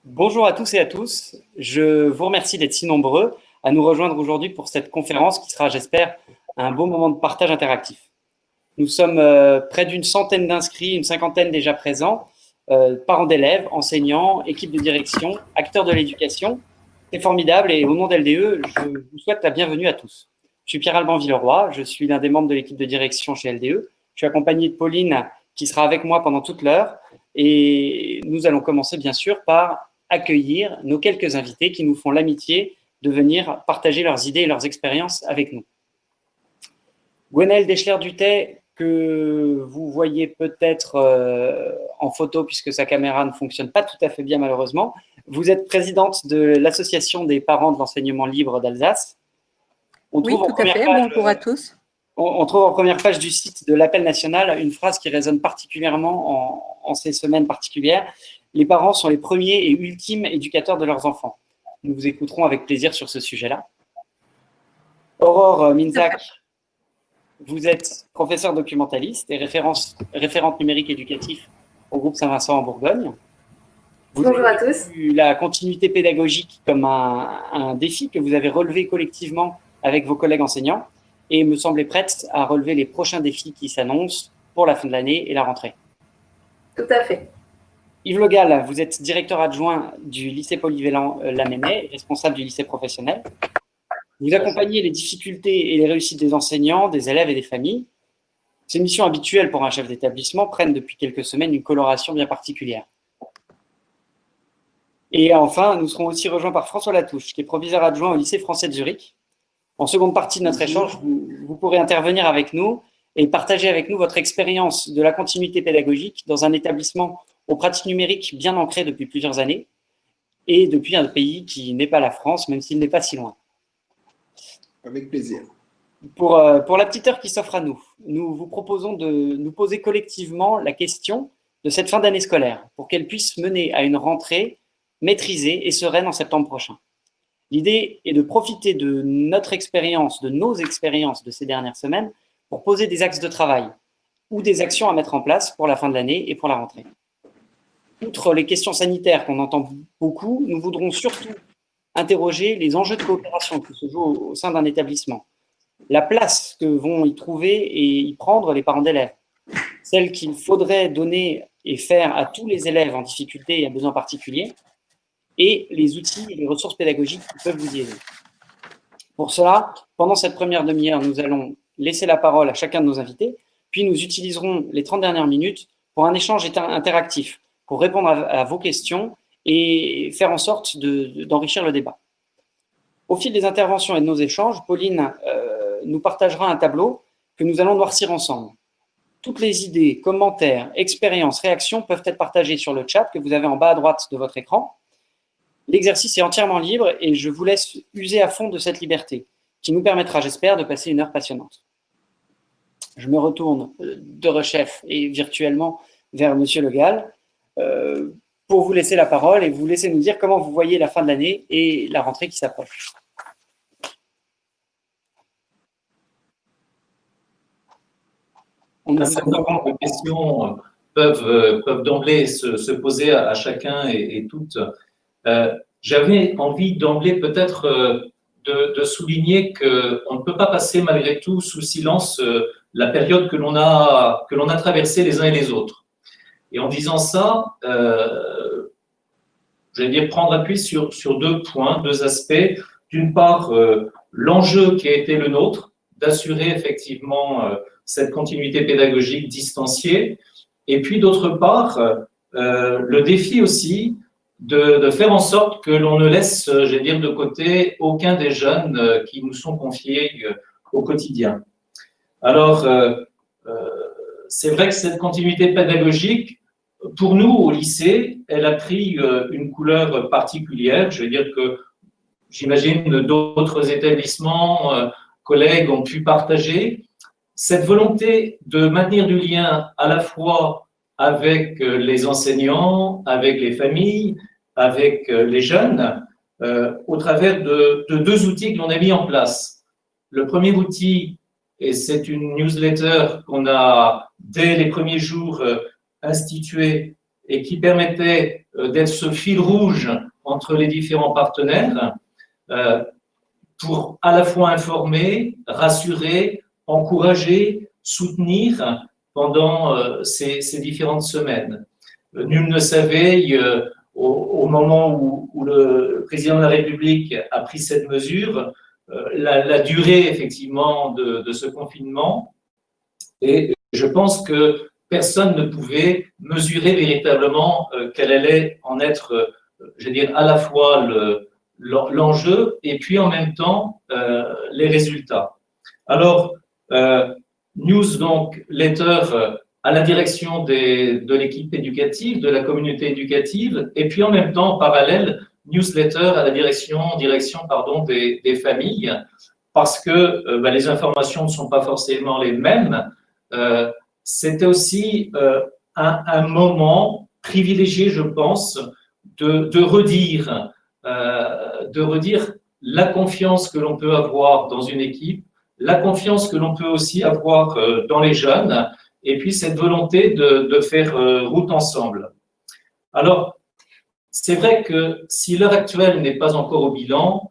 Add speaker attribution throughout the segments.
Speaker 1: Bonjour à tous et à tous. Je vous remercie d'être si nombreux à nous rejoindre aujourd'hui pour cette conférence qui sera, j'espère, un beau moment de partage interactif. Nous sommes près d'une centaine d'inscrits, une cinquantaine déjà présents, parents d'élèves, enseignants, équipes de direction, acteurs de l'éducation. C'est formidable et au nom d'LDE, je vous souhaite la bienvenue à tous. Je suis Pierre-Alban Villeroy, je suis l'un des membres de l'équipe de direction chez LDE. Je suis accompagné de Pauline qui sera avec moi pendant toute l'heure et nous allons commencer bien sûr par accueillir nos quelques invités qui nous font l'amitié de venir partager leurs idées et leurs expériences avec nous. Gwenaëlle Deschler-Duthey, que vous voyez peut-être en photo puisque sa caméra ne fonctionne pas tout à fait bien malheureusement. Vous êtes présidente de l'Association des parents de l'enseignement libre d'Alsace.
Speaker 2: Oui, tout à fait. Bonjour à tous.
Speaker 1: On trouve en première page du site de l'Appel national une phrase qui résonne particulièrement en ces semaines particulières. Les parents sont les premiers et ultimes éducateurs de leurs enfants. Nous vous écouterons avec plaisir sur ce sujet-là. Aurore Minzak, vous êtes professeure documentaliste et référente numérique éducatif au groupe Saint-Vincent en Bourgogne.
Speaker 3: Bonjour à tous.
Speaker 1: La continuité pédagogique comme un défi que vous avez relevé collectivement avec vos collègues enseignants et me semblez prête à relever les prochains défis qui s'annoncent pour la fin de l'année et la rentrée.
Speaker 3: Tout à fait.
Speaker 1: Yves Le Gall, vous êtes directeur adjoint du lycée polyvalent Lamennais, responsable du lycée professionnel. Vous accompagnez les difficultés et les réussites des enseignants, des élèves et des familles. Ces missions habituelles pour un chef d'établissement prennent depuis quelques semaines une coloration bien particulière. Et enfin, nous serons aussi rejoints par François Latouche, qui est proviseur adjoint au lycée français de Zurich. En seconde partie de notre échange, vous pourrez intervenir avec nous et partager avec nous votre expérience de la continuité pédagogique dans un établissement aux pratiques numériques bien ancrées depuis plusieurs années et depuis un pays qui n'est pas la France, même s'il n'est pas si loin.
Speaker 4: Avec plaisir.
Speaker 1: Pour la petite heure qui s'offre à nous, nous vous proposons de nous poser collectivement la question de cette fin d'année scolaire pour qu'elle puisse mener à une rentrée maîtrisée et sereine en septembre prochain. L'idée est de profiter de notre expérience, de nos expériences de ces dernières semaines pour poser des axes de travail ou des actions à mettre en place pour la fin de l'année et pour la rentrée. Outre les questions sanitaires qu'on entend beaucoup, nous voudrons surtout interroger les enjeux de coopération qui se jouent au sein d'un établissement, la place que vont y trouver et y prendre les parents d'élèves, celle qu'il faudrait donner et faire à tous les élèves en difficulté et à besoins particuliers, et les outils et les ressources pédagogiques qui peuvent vous y aider. Pour cela, pendant cette première demi-heure, nous allons laisser la parole à chacun de nos invités, puis nous utiliserons les 30 dernières minutes pour un échange interactif, pour répondre à vos questions et faire en sorte d'enrichir le débat. Au fil des interventions et de nos échanges, Pauline nous partagera un tableau que nous allons noircir ensemble. Toutes les idées, commentaires, expériences, réactions peuvent être partagées sur le chat que vous avez en bas à droite de votre écran. L'exercice est entièrement libre et je vous laisse user à fond de cette liberté qui nous permettra, j'espère, de passer une heure passionnante. Je me retourne de rechef et virtuellement vers Monsieur Le Gall pour vous laisser la parole et vous laisser nous dire comment vous voyez la fin de l'année et la rentrée qui s'approche.
Speaker 5: Un certain nombre de questions peuvent d'emblée se poser à chacun et toutes. J'avais envie d'emblée peut-être de souligner qu'on ne peut pas passer malgré tout sous silence la période que l'on a traversée les uns et les autres. Et en disant ça, j'allais dire prendre appui sur deux points, deux aspects. D'une part, l'enjeu qui a été le nôtre, d'assurer effectivement cette continuité pédagogique distanciée, et puis d'autre part, le défi aussi de faire en sorte que l'on ne laisse, j'allais dire, de côté aucun des jeunes qui nous sont confiés au quotidien. Alors, c'est vrai que cette continuité pédagogique, pour nous, au lycée, elle a pris une couleur particulière. Je veux dire que j'imagine d'autres établissements, collègues ont pu partager cette volonté de maintenir du lien à la fois avec les enseignants, avec les familles, avec les jeunes, au travers de deux outils que l'on a mis en place. Le premier outil, et c'est une newsletter qu'on a, dès les premiers jours, instituée et qui permettait d'être ce fil rouge entre les différents partenaires pour à la fois informer, rassurer, encourager, soutenir pendant ces différentes semaines. Nul ne savait, au moment où le président de la République a pris cette mesure, la durée effectivement de ce confinement. Et je pense que personne ne pouvait mesurer véritablement quel allait en être, je veux dire, à la fois l'enjeu et puis en même temps les résultats. Alors, newsletter à la direction de l'équipe éducative, de la communauté éducative, et puis en même temps, en parallèle, newsletter à la direction des familles, parce que les informations ne sont pas forcément les mêmes. C'était aussi un moment privilégié, je pense, de redire la confiance que l'on peut avoir dans une équipe, la confiance que l'on peut aussi avoir dans les jeunes, et puis cette volonté de faire route ensemble. Alors, c'est vrai que si l'heure actuelle n'est pas encore au bilan,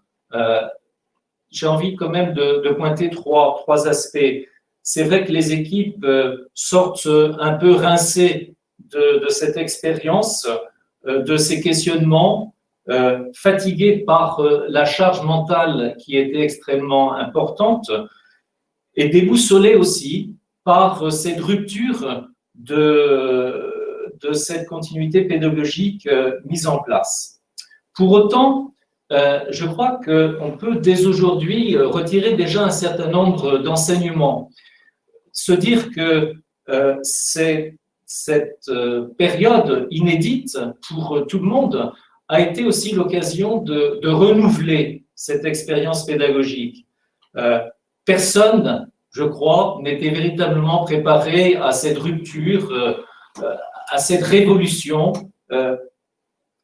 Speaker 5: j'ai envie quand même de pointer trois aspects. C'est vrai que les équipes sortent un peu rincées de cette expérience, de ces questionnements, fatiguées par la charge mentale qui était extrêmement importante et déboussolées aussi par cette rupture de cette continuité pédagogique mise en place. Pour autant, je crois qu'on peut dès aujourd'hui retirer déjà un certain nombre d'enseignements. Se dire que cette période inédite pour tout le monde a été aussi l'occasion de renouveler cette expérience pédagogique. Personne, je crois, n'était véritablement préparé à cette rupture, à cette révolution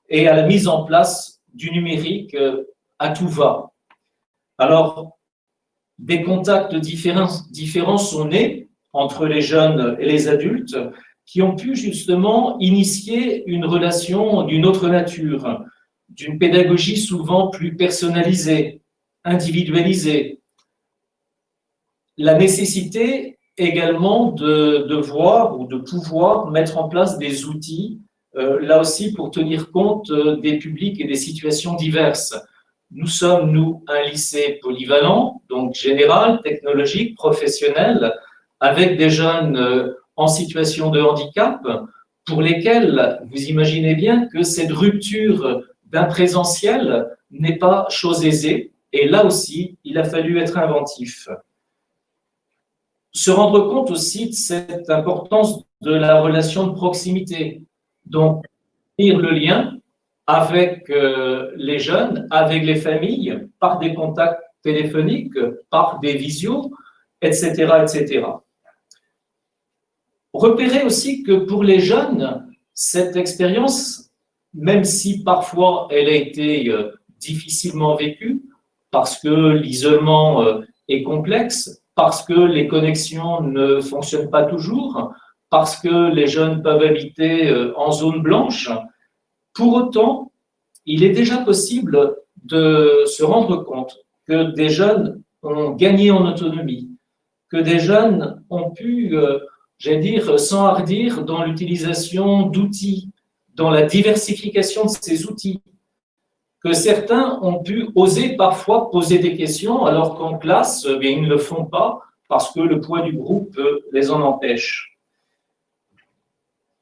Speaker 5: et à la mise en place du numérique à tout va. Alors, des contacts différents sont nés entre les jeunes et les adultes qui ont pu justement initier une relation d'une autre nature, d'une pédagogie souvent plus personnalisée, individualisée. La nécessité également de voir ou de pouvoir mettre en place des outils, là aussi pour tenir compte des publics et des situations diverses. Nous sommes, nous, un lycée polyvalent, donc général, technologique, professionnel, avec des jeunes en situation de handicap, pour lesquels vous imaginez bien que cette rupture d'un présentiel n'est pas chose aisée, et là aussi, il a fallu être inventif. Se rendre compte aussi de cette importance de la relation de proximité, donc faire le lien avec les jeunes, avec les familles, par des contacts téléphoniques, par des visios, etc., etc. Repérer aussi que pour les jeunes, cette expérience, même si parfois elle a été difficilement vécue, parce que l'isolement est complexe, parce que les connexions ne fonctionnent pas toujours, parce que les jeunes peuvent habiter en zone blanche, pour autant, il est déjà possible de se rendre compte que des jeunes ont gagné en autonomie, que des jeunes ont pu, j'allais dire, s'enhardir dans l'utilisation d'outils, dans la diversification de ces outils, que certains ont pu oser parfois poser des questions alors qu'en classe, ils ne le font pas parce que le poids du groupe les en empêche.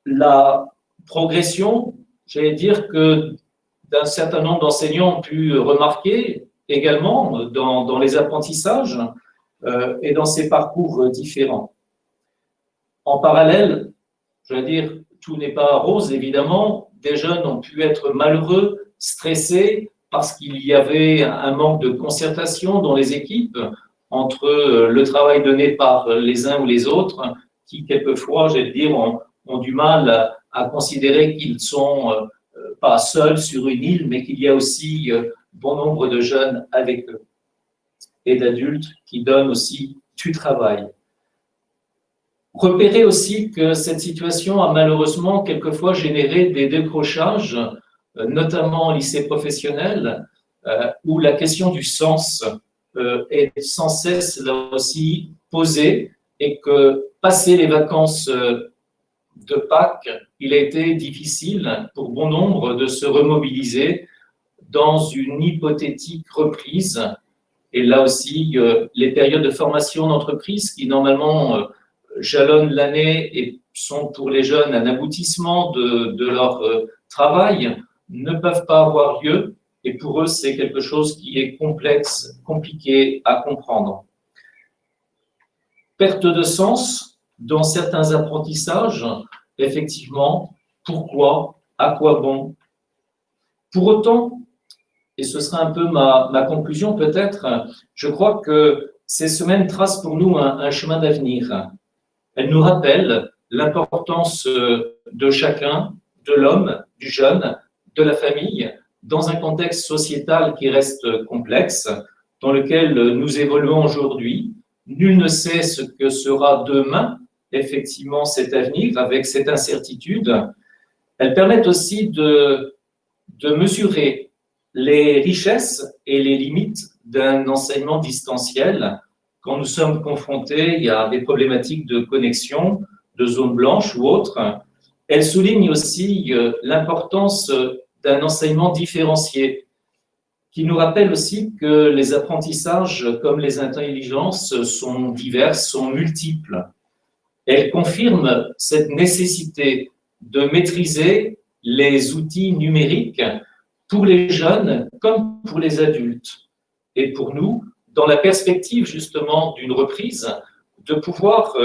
Speaker 5: La progression, j'allais dire que d'un certain nombre d'enseignants ont pu remarquer également dans les apprentissages et dans ces parcours différents. En parallèle, je veux dire, tout n'est pas rose, évidemment. Des jeunes ont pu être malheureux, stressés, parce qu'il y avait un manque de concertation dans les équipes entre le travail donné par les uns ou les autres, qui quelquefois, j'allais dire, ont du mal à considérer qu'ils sont pas seuls sur une île, mais qu'il y a aussi bon nombre de jeunes avec eux et d'adultes qui donnent aussi du travail. Repérer aussi que cette situation a malheureusement quelquefois généré des décrochages, notamment au lycée professionnel, où la question du sens est sans cesse là aussi posée et que, passé les vacances de Pâques, il a été difficile pour bon nombre de se remobiliser dans une hypothétique reprise. Et là aussi, les périodes de formation d'entreprise qui normalement jalonnent l'année et sont pour les jeunes un aboutissement de leur travail ne peuvent pas avoir lieu. Et pour eux, c'est quelque chose qui est complexe, compliqué à comprendre. Perte de sens dans certains apprentissages, effectivement, pourquoi, à quoi bon? Pour autant, et ce sera un peu ma conclusion peut-être, je crois que ces semaines tracent pour nous un chemin d'avenir. Elles nous rappellent l'importance de chacun, de l'homme, du jeune, de la famille, dans un contexte sociétal qui reste complexe, dans lequel nous évoluons aujourd'hui. Nul ne sait ce que sera demain, effectivement, cet avenir, avec cette incertitude. Elles permettent aussi de mesurer les richesses et les limites d'un enseignement distanciel. Quand nous sommes confrontés à des problématiques de connexion, de zones blanches ou autres, elles soulignent aussi l'importance d'un enseignement différencié, qui nous rappelle aussi que les apprentissages, comme les intelligences, sont diverses, sont multiples. Elles confirment cette nécessité de maîtriser les outils numériques pour les jeunes comme pour les adultes. Et pour nous, dans la perspective justement d'une reprise, de pouvoir,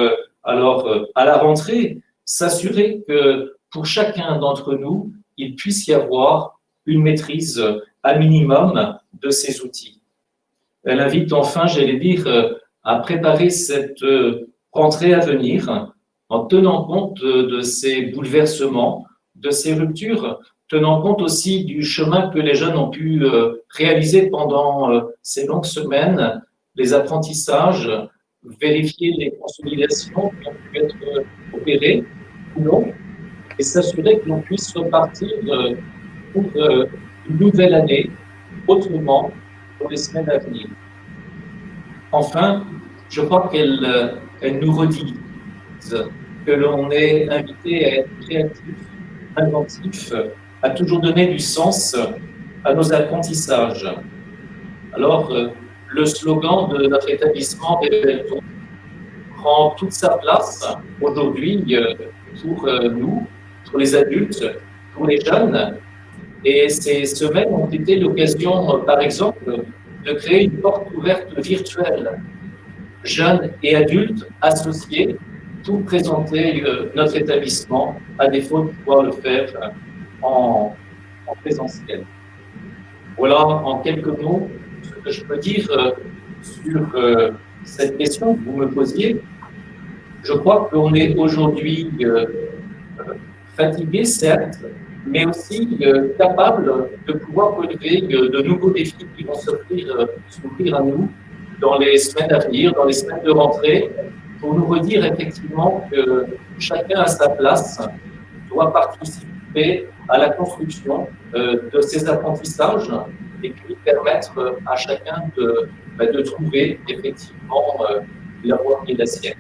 Speaker 5: à la rentrée, s'assurer que pour chacun d'entre nous, il puisse y avoir une maîtrise à minimum de ces outils. Elle invite enfin, j'allais dire, à préparer cette rentrée à venir en tenant compte de ces bouleversements, de ces ruptures, tenant compte aussi du chemin que les jeunes ont pu réaliser pendant ces longues semaines, les apprentissages, vérifier les consolidations qui ont pu être opérées ou non, et s'assurer que l'on puisse repartir pour une nouvelle année autrement pour les semaines à venir. Enfin, je crois qu'elle nous redit que l'on est invité à être créatif, inventif, à toujours donner du sens à nos apprentissages. Alors, le slogan de notre établissement Révèle-toi prend toute sa place aujourd'hui pour nous, pour les adultes, pour les jeunes. Et ces semaines ont été l'occasion, par exemple, de créer une porte ouverte virtuelle, jeunes et adultes associés, pour présenter notre établissement, à défaut de pouvoir le faire en présentiel. Voilà en quelques mots ce que je peux dire sur cette question que vous me posiez. Je crois qu'on est aujourd'hui fatigué, certes, mais aussi capable de pouvoir relever de nouveaux défis qui vont s'ouvrir à nous dans les semaines à venir, dans les semaines de rentrée, pour nous redire effectivement que chacun à sa place doit participer à la construction de ces apprentissages et puis permettre à chacun de trouver effectivement la voie qui est la sienne.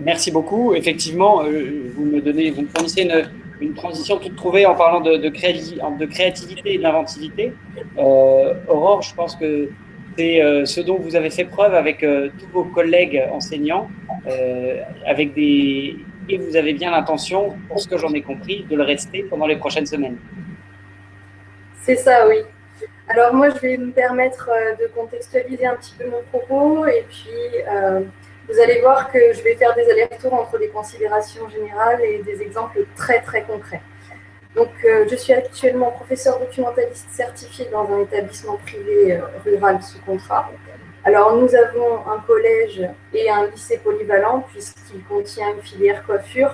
Speaker 1: Merci beaucoup. Effectivement, vous me fournissez une transition toute trouvée en parlant de créativité et d'inventivité. Aurore, je pense que c'est ce dont vous avez fait preuve avec tous vos collègues enseignants, et vous avez bien l'intention, pour ce que j'en ai compris, de le rester pendant les prochaines semaines.
Speaker 3: C'est ça, oui. Alors moi, je vais me permettre de contextualiser un petit peu mon propos et puis vous allez voir que je vais faire des allers-retours entre des considérations générales et des exemples très, très concrets. Donc, je suis actuellement professeur documentaliste certifié dans un établissement privé rural sous contrat. Alors, nous avons un collège et un lycée polyvalent puisqu'il contient une filière coiffure,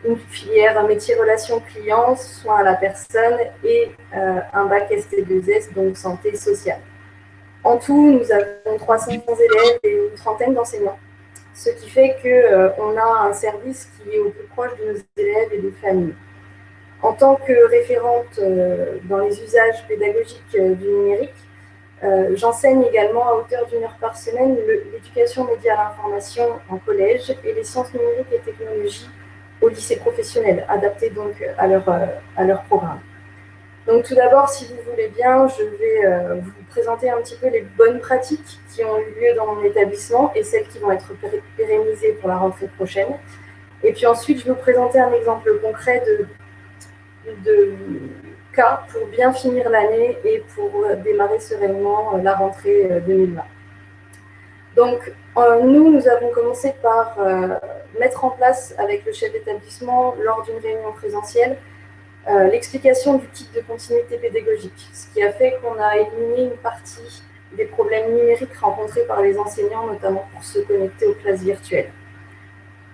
Speaker 3: une filière métier relations clients, soins à la personne et un bac ST2S, donc santé sociale. En tout, nous avons 300 élèves et une trentaine d'enseignants, ce qui fait qu'on a un service qui est au plus proche de nos élèves et des familles. En tant que référente dans les usages pédagogiques du numérique, j'enseigne également à hauteur d'1 heure par semaine l'éducation média à l'information en collège et les sciences numériques et technologies au lycée professionnel, adapté donc à leur programme. Donc tout d'abord, si vous voulez bien, je vais vous présenter un petit peu les bonnes pratiques qui ont eu lieu dans mon établissement et celles qui vont être pérennisées pour la rentrée prochaine. Et puis ensuite, je vais vous présenter un exemple concret de cas pour bien finir l'année et pour démarrer sereinement la rentrée 2020. Donc, nous avons commencé par mettre en place avec le chef d'établissement, lors d'une réunion présentielle, l'explication du kit de continuité pédagogique, ce qui a fait qu'on a éliminé une partie des problèmes numériques rencontrés par les enseignants, notamment pour se connecter aux classes virtuelles.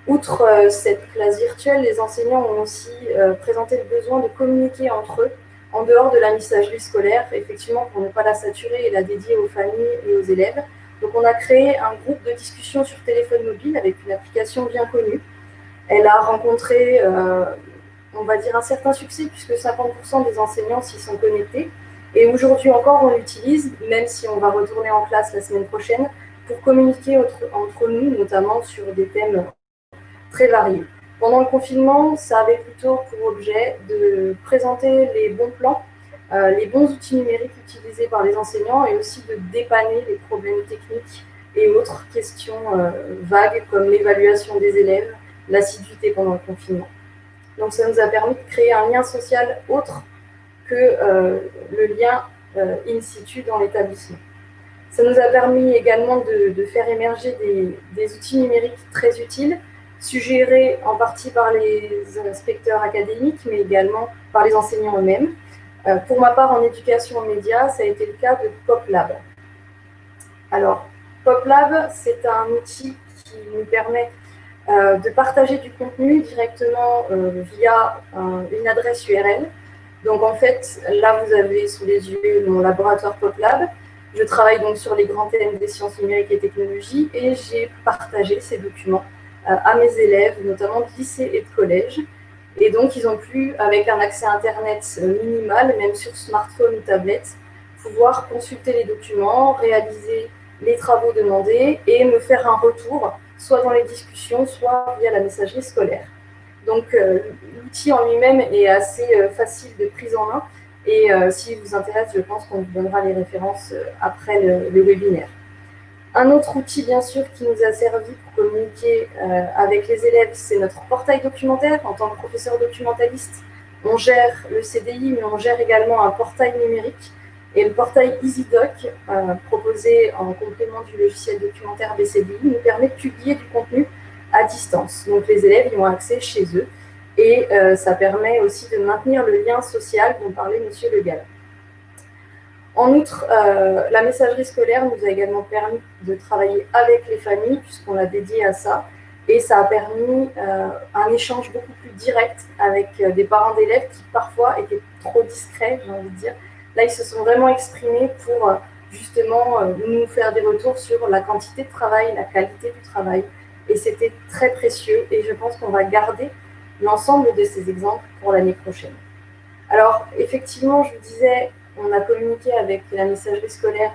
Speaker 3: Outre cette classe virtuelle, les enseignants ont aussi présenté le besoin de communiquer entre eux en dehors de la messagerie scolaire, effectivement pour ne pas la saturer et la dédier aux familles et aux élèves. Donc on a créé un groupe de discussion sur téléphone mobile avec une application bien connue. Elle a rencontré, on va dire, un certain succès puisque 50% des enseignants s'y sont connectés. Et aujourd'hui encore, on l'utilise, même si on va retourner en classe la semaine prochaine, pour communiquer entre nous, notamment sur des thèmes très variés. Pendant le confinement, ça avait plutôt pour objet de présenter les bons plans, les bons outils numériques utilisés par les enseignants et aussi de dépanner les problèmes techniques et autres questions vagues comme l'évaluation des élèves, l'assiduité pendant le confinement. Donc ça nous a permis de créer un lien social autre que le lien in situ dans l'établissement. Ça nous a permis également de faire émerger des outils numériques très utiles, suggérés en partie par les inspecteurs académiques, mais également par les enseignants eux-mêmes. Pour ma part, en éducation aux médias, ça a été le cas de PopLab. Alors, PopLab, c'est un outil qui nous permet de partager du contenu directement via une adresse URL. Donc en fait, là, vous avez sous les yeux mon laboratoire PopLab. Je travaille donc sur les grands thèmes des sciences numériques et technologies et j'ai partagé ces documents à mes élèves, notamment de lycée et de collège. Et donc, ils ont pu, avec un accès Internet minimal, même sur smartphone ou tablette, pouvoir consulter les documents, réaliser les travaux demandés et me faire un retour, soit dans les discussions, soit via la messagerie scolaire. Donc, l'outil en lui-même est assez facile de prise en main. Et si vous intéresse, je pense qu'on vous donnera les références après le webinaire. Un autre outil, bien sûr, qui nous a servi pour communiquer avec les élèves, c'est notre portail documentaire. En tant que professeur documentaliste, on gère le CDI, mais on gère également un portail numérique. Et le portail EasyDoc, proposé en complément du logiciel documentaire BCDI, nous permet de publier du contenu à distance. Donc les élèves y ont accès chez eux. Et ça permet aussi de maintenir le lien social dont parlait M. Le Gall. En outre, la messagerie scolaire nous a également permis de travailler avec les familles, puisqu'on l'a dédié à ça. Et ça a permis un échange beaucoup plus direct avec des parents d'élèves qui parfois étaient trop discrets, j'ai envie de dire. Là, ils se sont vraiment exprimés pour justement nous faire des retours sur la quantité de travail, la qualité du travail. Et c'était très précieux et je pense qu'on va garder l'ensemble de ces exemples pour l'année prochaine. Alors, effectivement, je vous disais, on a communiqué avec la messagerie scolaire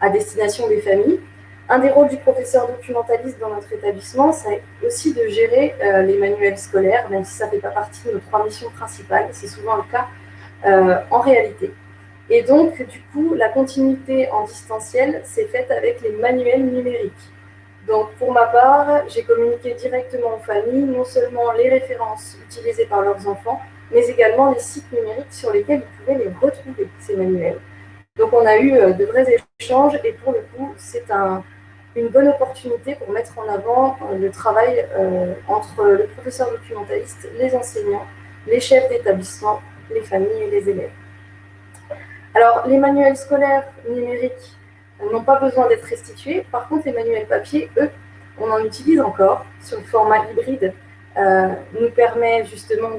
Speaker 3: à destination des familles. Un des rôles du professeur documentaliste dans notre établissement, c'est aussi de gérer les manuels scolaires, même si ça ne fait pas partie de nos 3 missions principales, c'est souvent le cas en réalité. Et donc, du coup, la continuité en distanciel s'est faite avec les manuels numériques. Donc, pour ma part, j'ai communiqué directement aux familles, non seulement les références utilisées par leurs enfants, mais également les sites numériques sur lesquels ils pouvaient les retrouver, ces manuels. Donc, on a eu de vrais échanges et pour le coup, c'est une bonne opportunité pour mettre en avant le travail entre le professeur documentaliste, les enseignants, les chefs d'établissement, les familles et les élèves. Alors, les manuels scolaires numériques n'ont pas besoin d'être restitués. Par contre, les manuels papier, eux, on en utilise encore sur le format nous permet justement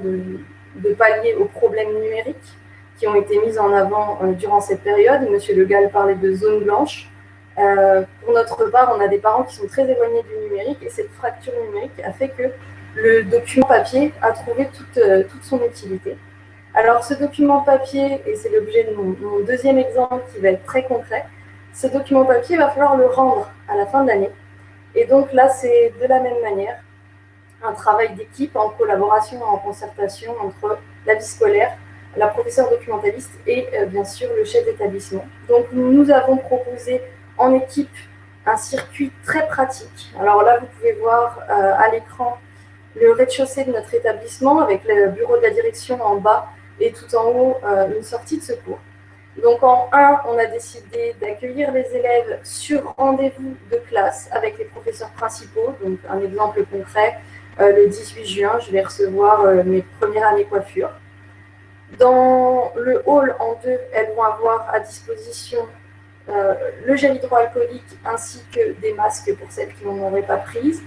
Speaker 3: de pallier aux problèmes numériques qui ont été mises en avant durant cette période. Monsieur Le Gall parlait de zone blanche. Pour notre part, on a des parents qui sont très éloignés du numérique et cette fracture numérique a fait que le document papier a trouvé toute son utilité. Alors, ce document papier, et c'est l'objet de mon deuxième exemple qui va être très concret, ce document papier, il va falloir le rendre à la fin de l'année. Et donc là, c'est de la même manière un travail d'équipe en collaboration, en concertation entre la vie scolaire, la professeure documentaliste et bien sûr le chef d'établissement. Donc nous avons proposé en équipe un circuit très pratique. Alors là, vous pouvez voir à l'écran le rez-de-chaussée de notre établissement avec le bureau de la direction en bas et tout en haut une sortie de secours. Donc en 1, on a décidé d'accueillir les élèves sur rendez-vous de classe avec les professeurs principaux. Donc un exemple concret, le 18 juin, je vais recevoir mes premières années coiffure. Dans le hall en 2, elles vont avoir à disposition le gel hydroalcoolique ainsi que des masques pour celles qui n'en auraient pas prises.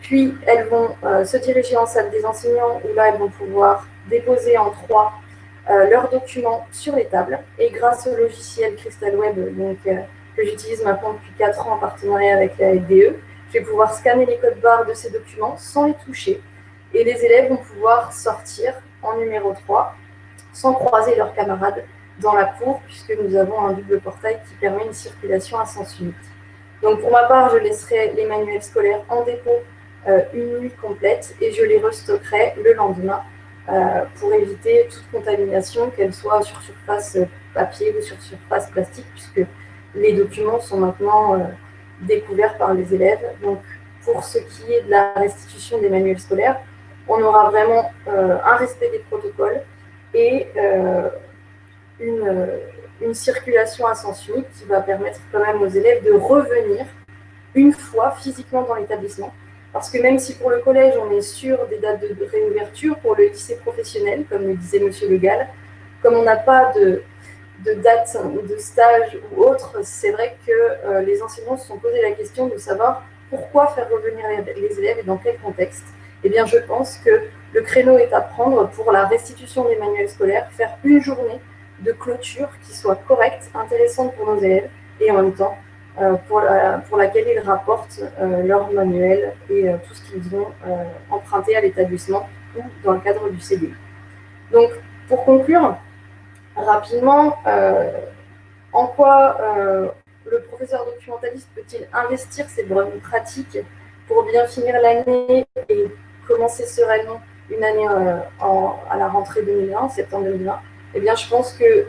Speaker 3: Puis elles vont se diriger en salle des enseignants où là elles vont pouvoir déposer en 3 leurs documents sur les tables. Et grâce au logiciel CrystalWeb que j'utilise maintenant depuis 4 ans en partenariat avec la FDE, je vais pouvoir scanner les codes barres de ces documents sans les toucher. Et les élèves vont pouvoir sortir en numéro 3 sans croiser leurs camarades dans la cour, puisque nous avons un double portail qui permet une circulation à sens unique. Donc pour ma part, je laisserai les manuels scolaires en dépôt une nuit complète et je les restockerai le lendemain pour éviter toute contamination, qu'elle soit sur surface papier ou sur surface plastique, puisque les documents sont maintenant découverts par les élèves. Donc pour ce qui est de la restitution des manuels scolaires, on aura vraiment un respect des protocoles et une circulation à sens unique qui va permettre quand même aux élèves de revenir une fois physiquement dans l'établissement. Parce que même si pour le collège, on est sûr des dates de réouverture, pour le lycée professionnel, comme le disait Monsieur Le Gall, comme on n'a pas de date de stage ou autre, c'est vrai que les enseignants se sont posé la question de savoir pourquoi faire revenir les élèves et dans quel contexte. Eh bien, je pense que le créneau est à prendre pour la restitution des manuels scolaires, faire une journée de clôture qui soit correcte, intéressante pour nos élèves et en même temps pour laquelle ils rapportent leurs manuels et tout ce qu'ils ont emprunté à l'établissement ou dans le cadre du CDI. Donc, pour conclure, rapidement, en quoi le professeur documentaliste peut-il investir ses bonnes pratiques pour bien finir l'année et commencer sereinement une année à la rentrée 2020, septembre 2020? Eh bien, je pense que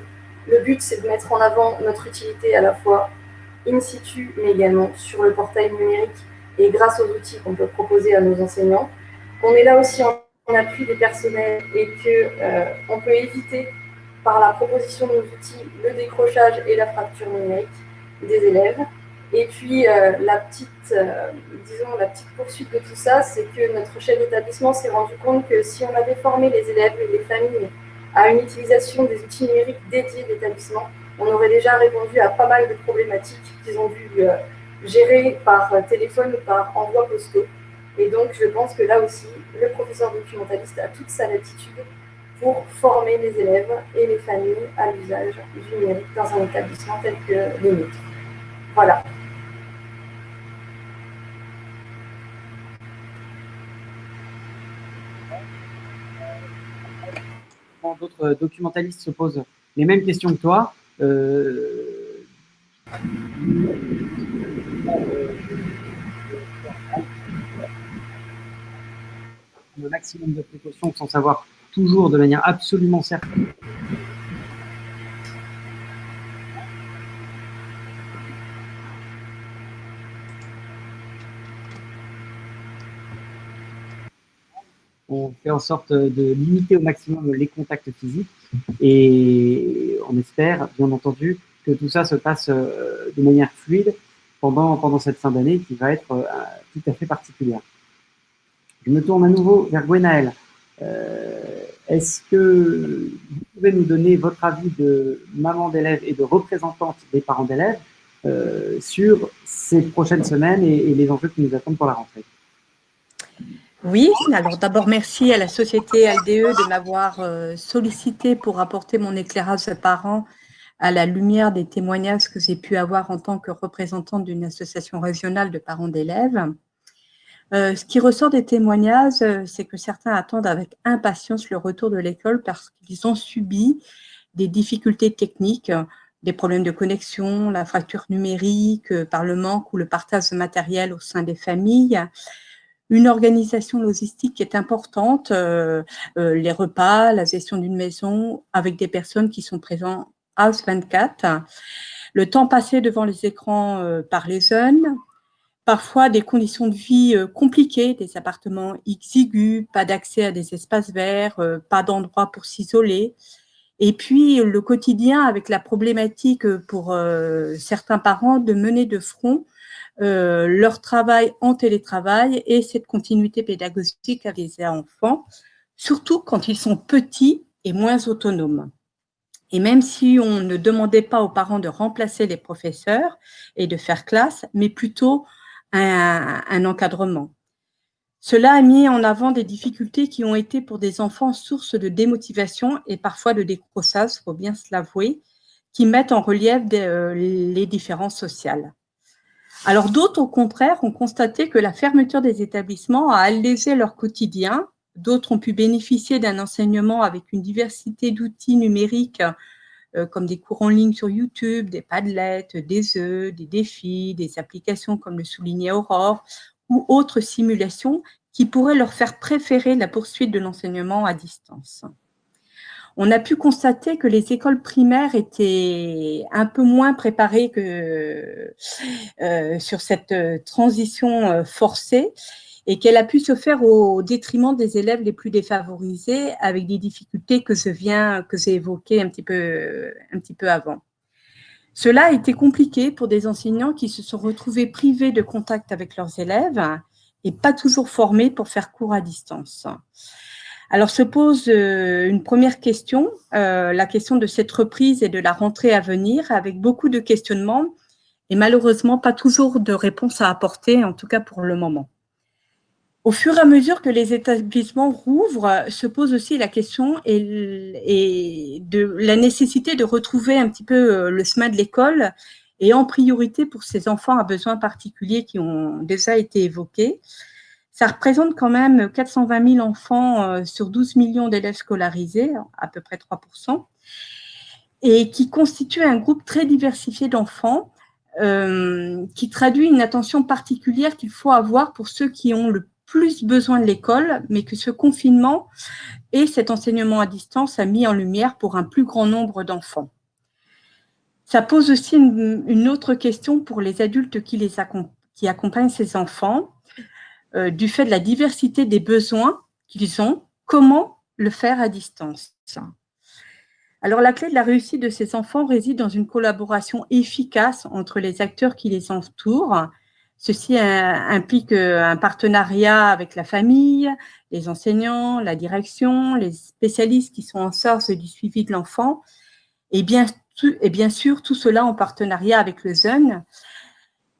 Speaker 3: le but, c'est de mettre en avant notre utilité à la fois in situ, mais également sur le portail numérique et grâce aux outils qu'on peut proposer à nos enseignants. On est là aussi en appui des personnels et qu'on peut éviter par la proposition de nos outils le décrochage et la fracture numérique des élèves. Et puis, la petite poursuite de tout ça, c'est que notre chef d'établissement s'est rendu compte que si on avait formé les élèves et les familles à une utilisation des outils numériques dédiés de l'établissement, on aurait déjà répondu à pas mal de problématiques qu'ils ont dû gérer par téléphone ou par envoi postaux. Et donc, je pense que là aussi, le professeur documentaliste a toute sa latitude pour former les élèves et les familles à l'usage du numérique dans un établissement tel que le nôtre. Voilà.
Speaker 1: D'autres documentalistes se posent les mêmes questions que toi. Le maximum de précautions sans savoir toujours de manière absolument certaine. On fait en sorte de limiter au maximum les contacts physiques et on espère, bien entendu, que tout ça se passe de manière fluide pendant cette fin d'année qui va être tout à fait particulière. Je me tourne à nouveau vers Gwenaëlle. Est-ce que vous pouvez nous donner votre avis de maman d'élèves et de représentante des parents d'élèves sur ces prochaines semaines et les enjeux qui nous attendent pour la rentrée?
Speaker 2: Oui, alors d'abord, merci à la société LDE de m'avoir sollicité pour apporter mon éclairage de parents à la lumière des témoignages que j'ai pu avoir en tant que représentante d'une association régionale de parents d'élèves. Ce qui ressort des témoignages, c'est que certains attendent avec impatience le retour de l'école parce qu'ils ont subi des difficultés techniques, des problèmes de connexion, la fracture numérique par le manque ou le partage de matériel au sein des familles, une organisation logistique qui est importante, les repas, la gestion d'une maison avec des personnes qui sont présentes H24, le temps passé devant les écrans par les jeunes, parfois des conditions de vie compliquées, des appartements exigus, pas d'accès à des espaces verts, pas d'endroit pour s'isoler. Et puis le quotidien avec la problématique pour certains parents de mener de front leur travail en télétravail et cette continuité pédagogique avec les enfants, surtout quand ils sont petits et moins autonomes. Et même si on ne demandait pas aux parents de remplacer les professeurs et de faire classe, mais plutôt un encadrement. Cela a mis en avant des difficultés qui ont été pour des enfants source de démotivation et parfois de décrochage, il faut bien se l'avouer, qui mettent en relief les différences sociales. Alors d'autres, au contraire, ont constaté que la fermeture des établissements a allégé leur quotidien. D'autres ont pu bénéficier d'un enseignement avec une diversité d'outils numériques comme des cours en ligne sur YouTube, des Padlet, des jeux, des défis, des applications comme le soulignait Aurore ou autres simulations qui pourraient leur faire préférer la poursuite de l'enseignement à distance. On a pu constater que les écoles primaires étaient un peu moins préparées que sur cette transition forcée et qu'elle a pu se faire au détriment des élèves les plus défavorisés avec des difficultés que j'ai évoquées un petit peu avant. Cela a été compliqué pour des enseignants qui se sont retrouvés privés de contact avec leurs élèves et pas toujours formés pour faire cours à distance. Alors se pose une première question, la question de cette reprise et de la rentrée à venir avec beaucoup de questionnements et malheureusement pas toujours de réponse à apporter, en tout cas pour le moment. Au fur et à mesure que les établissements rouvrent, se pose aussi la question et de la nécessité de retrouver un petit peu le chemin de l'école et en priorité pour ces enfants à besoins particuliers qui ont déjà été évoqués. Ça représente quand même 420 000 enfants sur 12 millions d'élèves scolarisés, à peu près 3%, et qui constitue un groupe très diversifié d'enfants qui traduit une attention particulière qu'il faut avoir pour ceux qui ont le plus besoin de l'école, mais que ce confinement et cet enseignement à distance a mis en lumière pour un plus grand nombre d'enfants. Ça pose aussi une autre question pour les adultes qui accompagnent ces enfants, du fait de la diversité des besoins qu'ils ont, comment le faire à distance. Alors, la clé de la réussite de ces enfants réside dans une collaboration efficace entre les acteurs qui les entourent. Ceci implique un partenariat avec la famille, les enseignants, la direction, les spécialistes qui sont en charge du suivi de l'enfant, et bien sûr, tout cela en partenariat avec le jeune,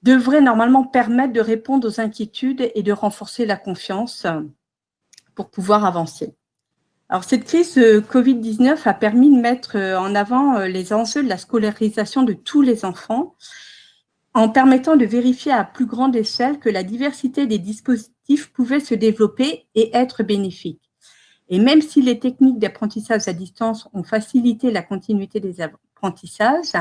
Speaker 2: devrait normalement permettre de répondre aux inquiétudes et de renforcer la confiance pour pouvoir avancer. Alors, cette crise Covid-19 a permis de mettre en avant les enjeux de la scolarisation de tous les enfants en permettant de vérifier à plus grande échelle que la diversité des dispositifs pouvait se développer et être bénéfique. Et même si les techniques d'apprentissage à distance ont facilité la continuité des apprentissages,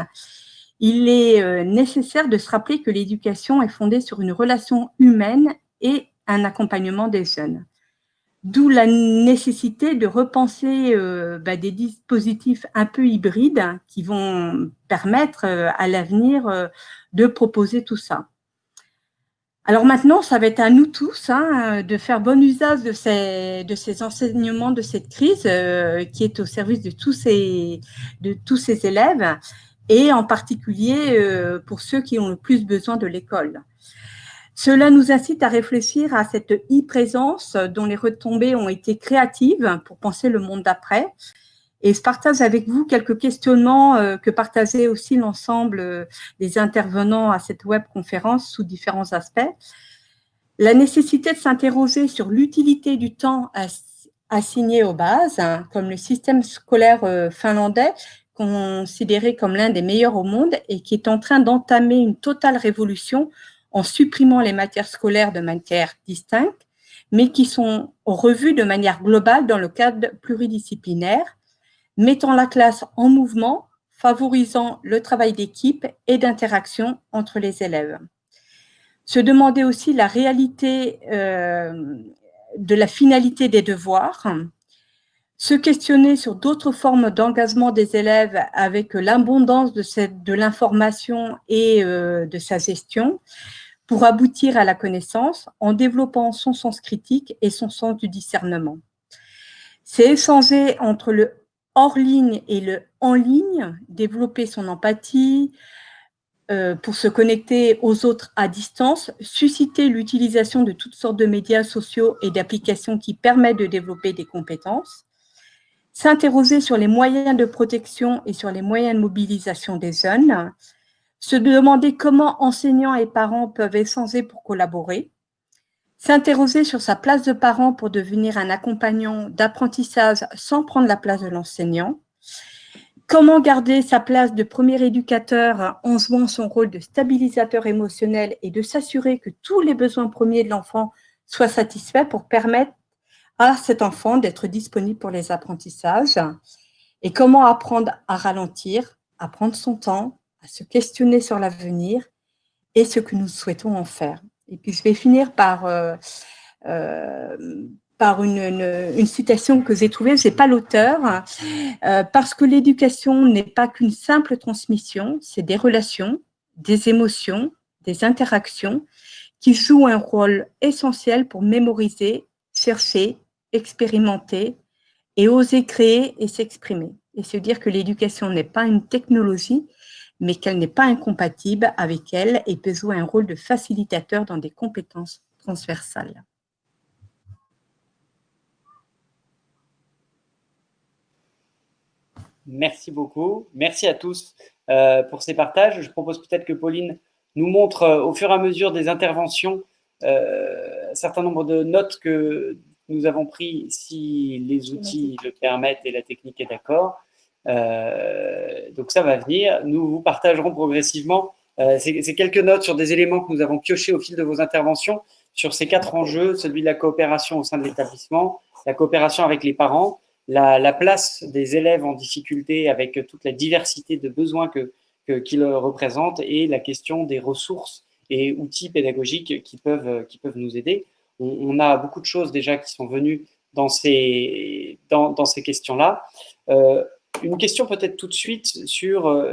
Speaker 2: il est nécessaire de se rappeler que l'éducation est fondée sur une relation humaine et un accompagnement des jeunes. D'où la nécessité de repenser des dispositifs un peu hybrides qui vont permettre à l'avenir de proposer tout ça. Alors maintenant, ça va être à nous tous de faire bon usage de ces enseignements, de cette crise qui est au service de tous ces élèves et en particulier pour ceux qui ont le plus besoin de l'école. Cela nous incite à réfléchir à cette e-présence dont les retombées ont été créatives pour penser le monde d'après. Et je partage avec vous quelques questionnements que partageaient aussi l'ensemble des intervenants à cette webconférence sous différents aspects. La nécessité de s'interroger sur l'utilité du temps assigné aux bases, hein, comme le système scolaire finlandais, considéré comme l'un des meilleurs au monde et qui est en train d'entamer une totale révolution en supprimant les matières scolaires de manière distincte, mais qui sont revues de manière globale dans le cadre pluridisciplinaire, mettant la classe en mouvement, favorisant le travail d'équipe et d'interaction entre les élèves. Se demander aussi la réalité de la finalité des devoirs, se questionner sur d'autres formes d'engagement des élèves avec l'abondance de l'information et de sa gestion pour aboutir à la connaissance en développant son sens critique et son sens du discernement. C'est échanger entre le hors-ligne et le en-ligne, développer son empathie, pour se connecter aux autres à distance, susciter l'utilisation de toutes sortes de médias sociaux et d'applications qui permettent de développer des compétences, s'interroger sur les moyens de protection et sur les moyens de mobilisation des jeunes, se demander comment enseignants et parents peuvent échanger pour collaborer, s'interroger sur sa place de parent pour devenir un accompagnant d'apprentissage sans prendre la place de l'enseignant, comment garder sa place de premier éducateur en jouant son rôle de stabilisateur émotionnel et de s'assurer que tous les besoins premiers de l'enfant soient satisfaits pour permettre à cet enfant d'être disponible pour les apprentissages, et comment apprendre à ralentir, à prendre son temps, à se questionner sur l'avenir et ce que nous souhaitons en faire. Et puis je vais finir par une citation que j'ai trouvée, je n'ai pas l'auteur, parce que l'éducation n'est pas qu'une simple transmission, c'est des relations, des émotions, des interactions qui jouent un rôle essentiel pour mémoriser, chercher, expérimenter et oser créer et s'exprimer. Et se dire que l'éducation n'est pas une technologie, mais qu'elle n'est pas incompatible avec elle et peut jouer un rôle de facilitateur dans des compétences transversales.
Speaker 1: Merci beaucoup. Merci à tous pour ces partages. Je propose peut-être que Pauline nous montre au fur et à mesure des interventions un certain nombre de notes que nous avons prises si les outils le permettent et la technique est d'accord. Donc ça va venir. Nous vous partagerons progressivement ces quelques notes sur des éléments que nous avons piochés au fil de vos interventions sur ces 4 enjeux, celui de la coopération au sein de l'établissement, la coopération avec les parents, la place des élèves en difficulté avec toute la diversité de besoins qu'ils représentent et la question des ressources et outils pédagogiques qui peuvent nous aider. On a beaucoup de choses déjà qui sont venues dans ces questions-là. Une question peut-être tout de suite sur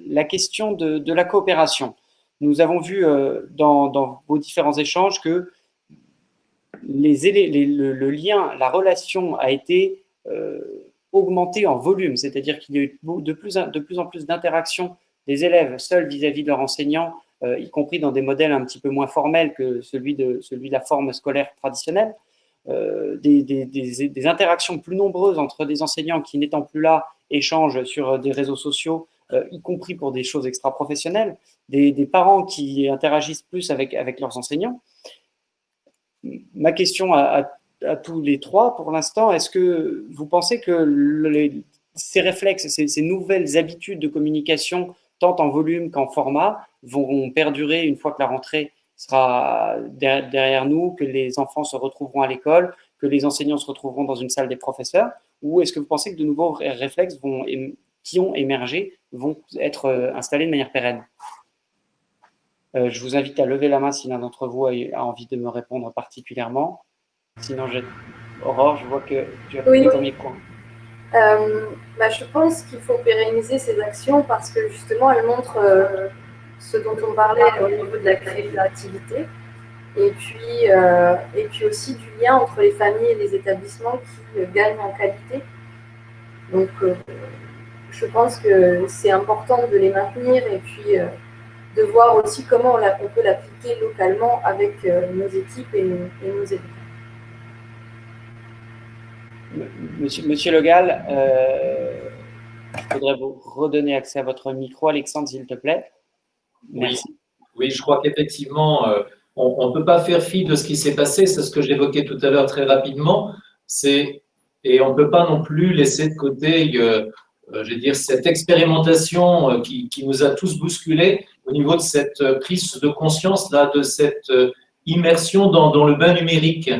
Speaker 1: la question de la coopération. Nous avons vu dans vos différents échanges que le lien, la relation a été augmenté en volume, c'est-à-dire qu'il y a eu de plus en plus d'interactions des élèves seuls vis-à-vis de leurs enseignants, y compris dans des modèles un petit peu moins formels que celui de la forme scolaire traditionnelle, des interactions plus nombreuses entre des enseignants qui, n'étant plus là, échangent sur des réseaux sociaux, y compris pour des choses extra-professionnelles, des parents qui interagissent plus avec leurs enseignants. Ma question à tous les trois, pour l'instant, est-ce que vous pensez que ces réflexes, ces nouvelles habitudes de communication, tant en volume qu'en format, vont perdurer une fois que la rentrée sera derrière nous, que les enfants se retrouveront à l'école, que les enseignants se retrouveront dans une salle des professeurs, ou est-ce que vous pensez que de nouveaux réflexes qui ont émergé vont être installés de manière pérenne? Je vous invite à lever la main si l'un d'entre vous a envie de me répondre particulièrement. Sinon, Aurore, je vois que tu as pris ton micro.
Speaker 3: Je pense qu'il faut pérenniser ces actions parce que justement, elles montrent ce dont on parlait au niveau de la créativité et puis aussi du lien entre les familles et les établissements qui gagnent en qualité. Donc, je pense que c'est important de les maintenir et puis de voir aussi comment on peut l'appliquer localement avec nos équipes et nos élèves.
Speaker 1: Monsieur Le Gall, je voudrais vous redonner accès à votre micro. Alexandre, s'il te plaît.
Speaker 5: Merci. Oui, je crois qu'effectivement, on ne peut pas faire fi de ce qui s'est passé, c'est ce que j'évoquais tout à l'heure très rapidement, et on ne peut pas non plus laisser de côté, je vais dire, cette expérimentation qui nous a tous bousculés au niveau de cette prise de conscience, là, de cette immersion dans le bain numérique.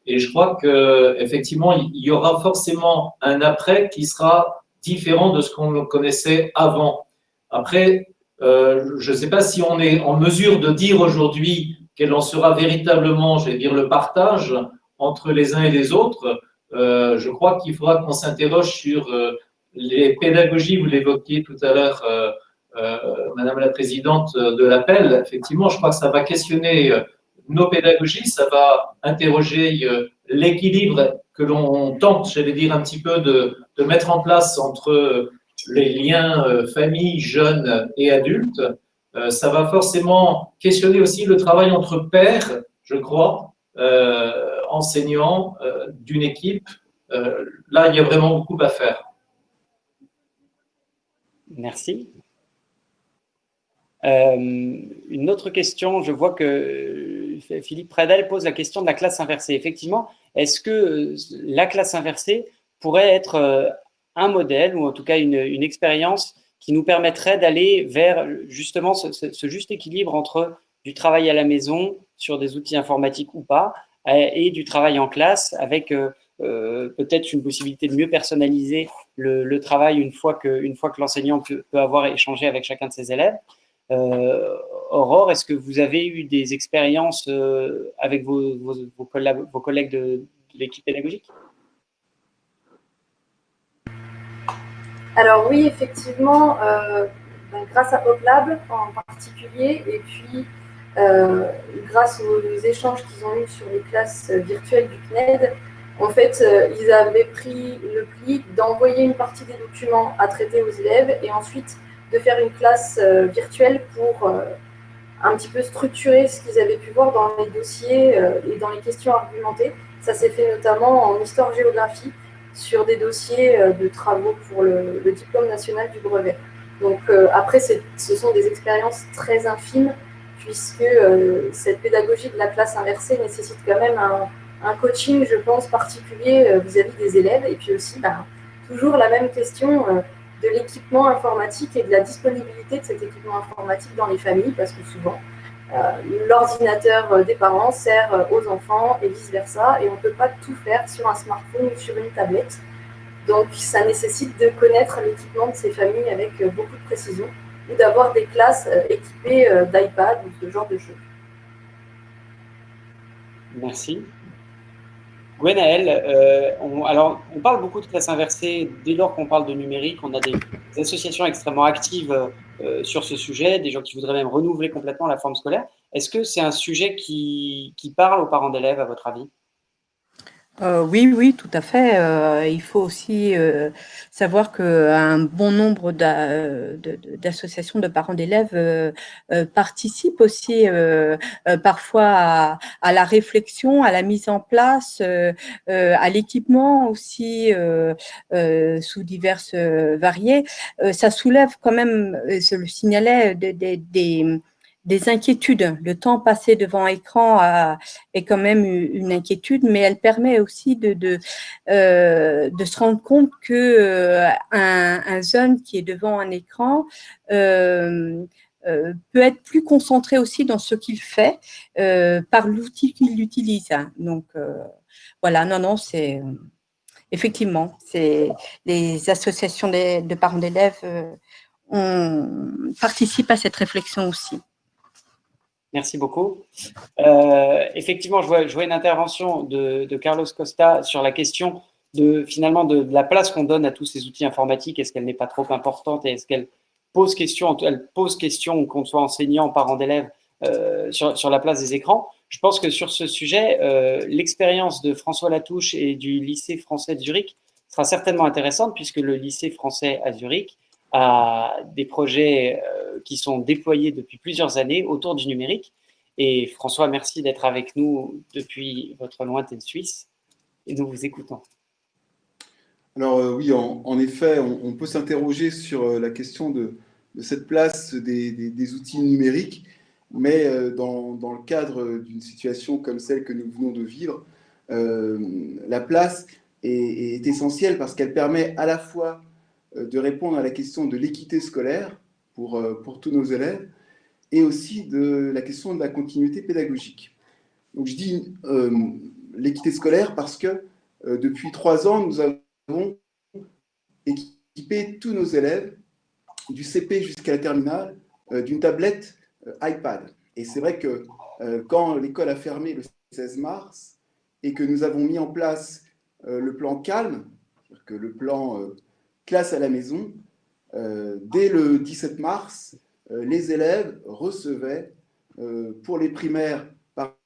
Speaker 5: Et je crois qu'effectivement, il y aura forcément un après qui sera différent de ce qu'on connaissait avant. Après, je ne sais pas si on est en mesure de dire aujourd'hui quel en sera véritablement, je vais dire, le partage entre les uns et les autres. Je crois qu'il faudra qu'on s'interroge sur les pédagogies, vous l'évoquiez tout à l'heure, Madame la Présidente de l'appel. Effectivement, je crois que ça va questionner nos pédagogies, ça va interroger l'équilibre que l'on tente, j'allais dire, un petit peu de mettre en place entre les liens famille, jeunes et adultes. Ça va forcément questionner aussi le travail entre pairs, je crois, enseignants d'une équipe. Là, il y a vraiment beaucoup à faire.
Speaker 1: Merci. Une autre question, je vois que Philippe Pradel pose la question de la classe inversée. Effectivement, est-ce que la classe inversée pourrait être un modèle ou en tout cas une expérience qui nous permettrait d'aller vers justement ce juste équilibre entre du travail à la maison sur des outils informatiques ou pas et du travail en classe avec peut-être une possibilité de mieux personnaliser le travail une fois que l'enseignant peut avoir échangé avec chacun de ses élèves. Aurore, est-ce que vous avez eu des expériences avec vos collègues de l'équipe pédagogique?
Speaker 3: Alors oui, effectivement, grâce à PopLab en particulier, et puis grâce aux échanges qu'ils ont eus sur les classes virtuelles du CNED, en fait, ils avaient pris le pli d'envoyer une partie des documents à traiter aux élèves et ensuite de faire une classe virtuelle pour un petit peu structurer ce qu'ils avaient pu voir dans les dossiers et dans les questions argumentées. Ça s'est fait notamment en histoire-géographie sur des dossiers de travaux pour le diplôme national du brevet. Donc après, ce sont des expériences très infimes puisque cette pédagogie de la classe inversée nécessite quand même un coaching, je pense, particulier vis-à-vis des élèves. Et puis aussi, toujours la même question de l'équipement informatique et de la disponibilité de cet équipement informatique dans les familles, parce que souvent, l'ordinateur des parents sert aux enfants et vice-versa, et on ne peut pas tout faire sur un smartphone ou sur une tablette. Donc, ça nécessite de connaître l'équipement de ces familles avec beaucoup de précision, ou d'avoir des classes équipées d'iPad ou ce genre de choses.
Speaker 1: Merci. Gwenaël, on parle beaucoup de classe inversée dès lors qu'on parle de numérique. On a des associations extrêmement actives sur ce sujet, des gens qui voudraient même renouveler complètement la forme scolaire. Est-ce que c'est un sujet qui parle aux parents d'élèves, à votre avis?
Speaker 2: Oui, tout à fait. Il faut aussi savoir qu'un bon nombre d'associations de parents d'élèves participent aussi parfois à la réflexion, à la mise en place, à l'équipement aussi sous diverses variées. Ça soulève quand même, je le signalais, des inquiétudes. Le temps passé devant écran est quand même une inquiétude, mais elle permet aussi de se rendre compte que un jeune qui est devant un écran peut être plus concentré aussi dans ce qu'il fait par l'outil qu'il utilise. Donc voilà, non, c'est effectivement, les associations de parents d'élèves participent à cette réflexion aussi.
Speaker 1: Merci beaucoup. Effectivement, je vois une intervention de Carlos Costa sur la question finalement de la place qu'on donne à tous ces outils informatiques. Est-ce qu'elle n'est pas trop importante et est-ce qu'elle pose question, qu'on soit enseignant, parent d'élèves, sur la place des écrans? Je pense que sur ce sujet, l'expérience de François Latouche et du lycée français de Zurich sera certainement intéressante puisque le lycée français à Zurich a des projets qui sont déployés depuis plusieurs années autour du numérique. Et François, merci d'être avec nous depuis votre lointaine Suisse et nous vous écoutons.
Speaker 4: Alors oui, en effet, on peut s'interroger sur la question de cette place des outils numériques. mais dans le cadre d'une situation comme celle que nous venons de vivre, la place est essentielle parce qu'elle permet à la fois de répondre à la question de l'équité scolaire pour tous nos élèves et aussi de la question de la continuité pédagogique. Donc je dis l'équité scolaire parce que depuis 3 ans, nous avons équipé tous nos élèves du CP jusqu'à la terminale d'une tablette iPad. Et c'est vrai que quand l'école a fermé le 16 mars et que nous avons mis en place le plan calme, c'est-à-dire que le plan classe à la maison, dès le 17 mars, les élèves recevaient pour les primaires par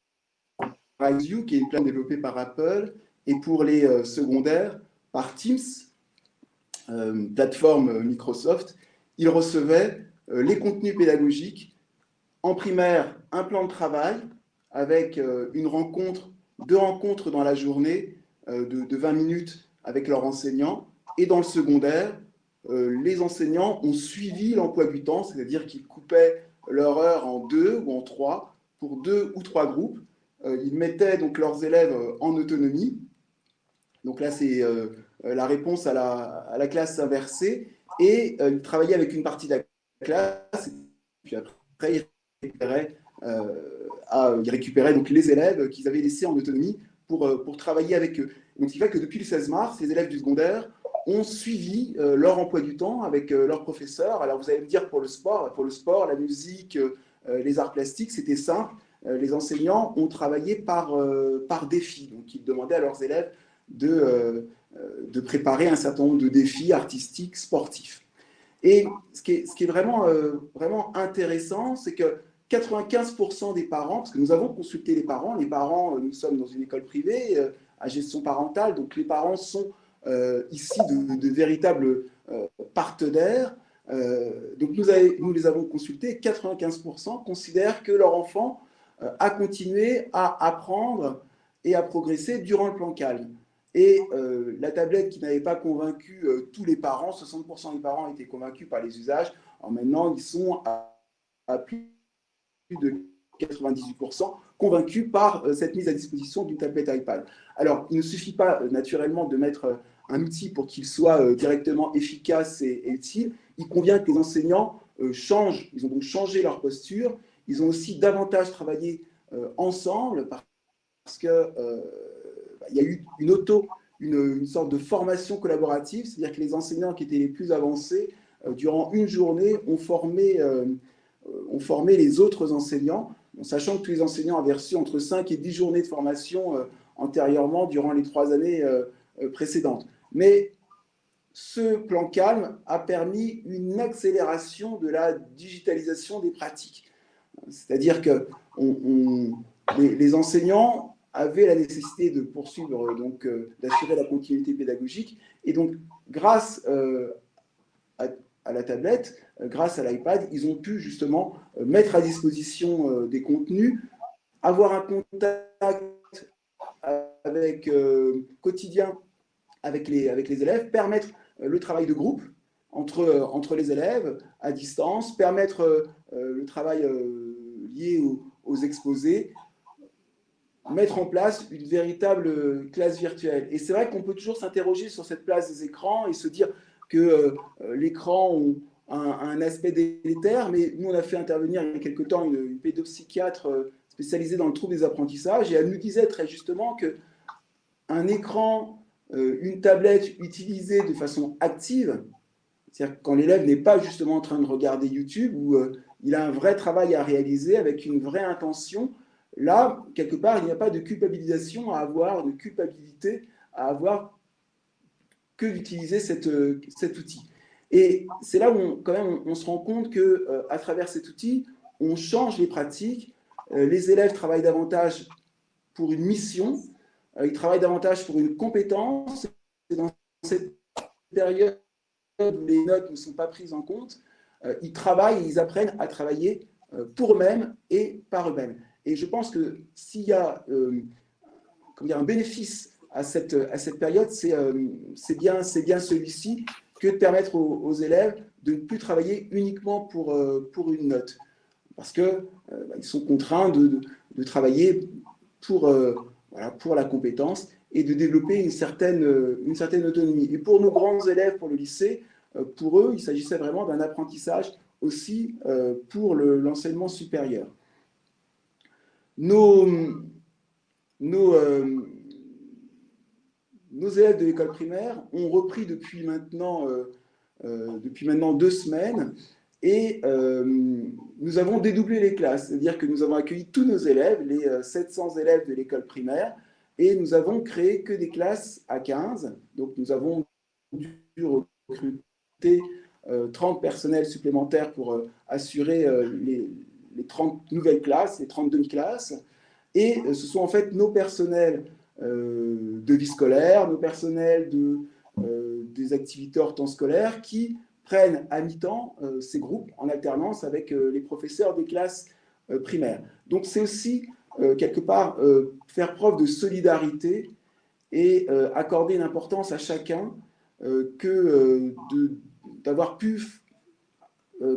Speaker 4: ISU, qui est une plateforme développée par Apple, et pour les secondaires par Teams, plateforme Microsoft, ils recevaient les contenus pédagogiques. En primaire, un plan de travail avec deux rencontres dans la journée de 20 minutes avec leurs enseignants. Et dans le secondaire, les enseignants ont suivi l'emploi du temps, c'est-à-dire qu'ils coupaient leur heure en 2 ou en 3 pour 2 ou 3 groupes. Ils mettaient donc leurs élèves en autonomie. Donc là, c'est la réponse à la classe inversée. Et ils travaillaient avec une partie de la classe. Et puis après, ils récupéraient donc les élèves qu'ils avaient laissés en autonomie pour travailler avec eux. Donc, ce qui fait que depuis le 16 mars, les élèves du secondaire ont suivi leur emploi du temps avec leurs professeurs. Alors, vous allez me dire pour le sport, la musique, les arts plastiques, c'était simple. Les enseignants ont travaillé par défi. Donc, ils demandaient à leurs élèves de préparer un certain nombre de défis artistiques, sportifs. Et ce qui est vraiment, vraiment intéressant, c'est que 95% des parents, parce que nous avons consulté les parents, nous sommes dans une école privée à gestion parentale, donc les parents sont ici de véritables partenaires. Donc nous les avons consultés, 95% considèrent que leur enfant a continué à apprendre et à progresser durant le plan calme. Et la tablette qui n'avait pas convaincu tous les parents, 60% des parents étaient convaincus par les usages. Alors maintenant, ils sont à plus de 98% convaincus par cette mise à disposition d'une tablette iPad. Alors, il ne suffit pas naturellement de mettre un outil pour qu'il soit directement efficace et utile. Il convient que les enseignants changent. Ils ont donc changé leur posture. Ils ont aussi davantage travaillé ensemble parce que il y a eu une sorte de formation collaborative, c'est-à-dire que les enseignants qui étaient les plus avancés, durant une journée, ont formé les autres enseignants, sachant que tous les enseignants avaient reçu entre 5 et 10 journées de formation antérieurement durant les 3 années précédentes. Mais ce plan calme a permis une accélération de la digitalisation des pratiques. C'est-à-dire que les enseignants avaient la nécessité de poursuivre, d'assurer la continuité pédagogique. Et donc, grâce à la tablette, grâce à l'iPad, ils ont pu justement mettre à disposition des contenus, avoir un contact quotidien avec les élèves, permettre le travail de groupe entre les élèves à distance, permettre le travail lié aux exposés, mettre en place une véritable classe virtuelle. Et c'est vrai qu'on peut toujours s'interroger sur cette place des écrans et se dire que l'écran a un aspect délétère, mais nous, on a fait intervenir il y a quelque temps une pédopsychiatre spécialisée dans le trouble des apprentissages, et elle nous disait très justement qu'un écran, une tablette utilisée de façon active, c'est-à-dire quand l'élève n'est pas justement en train de regarder YouTube, où il a un vrai travail à réaliser avec une vraie intention, là, quelque part, il n'y a pas de culpabilisation à avoir, de culpabilité à avoir que d'utiliser cet outil. Et c'est là où on se rend compte qu'à travers cet outil, on change les pratiques. Les élèves travaillent davantage pour une mission, ils travaillent davantage pour une compétence. Et dans cette période où les notes ne sont pas prises en compte, ils travaillent et ils apprennent à travailler pour eux-mêmes et par eux-mêmes. Et je pense que s'il y a un bénéfice à cette période, c'est bien celui-ci que de permettre aux élèves de ne plus travailler uniquement pour une note. parce qu'ils sont contraints de travailler pour la compétence et de développer une certaine autonomie. Et pour nos grands élèves, pour le lycée, pour eux, il s'agissait vraiment d'un apprentissage aussi pour l'enseignement supérieur. Nos élèves de l'école primaire ont repris depuis maintenant 2 semaines et nous avons dédoublé les classes, c'est-à-dire que nous avons accueilli tous nos élèves, les 700 élèves de l'école primaire, et nous avons créé que des classes à 15. Donc nous avons dû recruter 30 personnels supplémentaires pour assurer les 30 nouvelles classes, les 30 demi-classes. Et ce sont en fait nos personnels de vie scolaire, nos personnels des activités hors temps scolaire qui prennent à mi-temps ces groupes en alternance avec les professeurs des classes primaires. Donc c'est aussi quelque part faire preuve de solidarité et accorder une importance à chacun d'avoir pu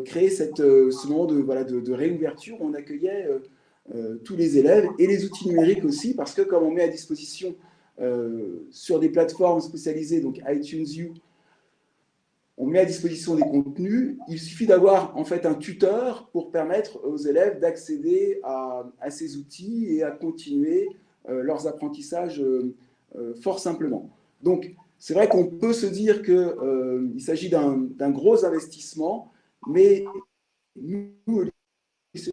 Speaker 4: créer ce moment de réouverture où on accueillait tous les élèves et les outils numériques aussi, parce que comme on met à disposition sur des plateformes spécialisées, donc iTunes U, on met à disposition des contenus, il suffit d'avoir en fait un tuteur pour permettre aux élèves d'accéder à ces outils et à continuer leurs apprentissages fort simplement. Donc, c'est vrai qu'on peut se dire qu'il s'agit d'un gros investissement, mais nous, au lycée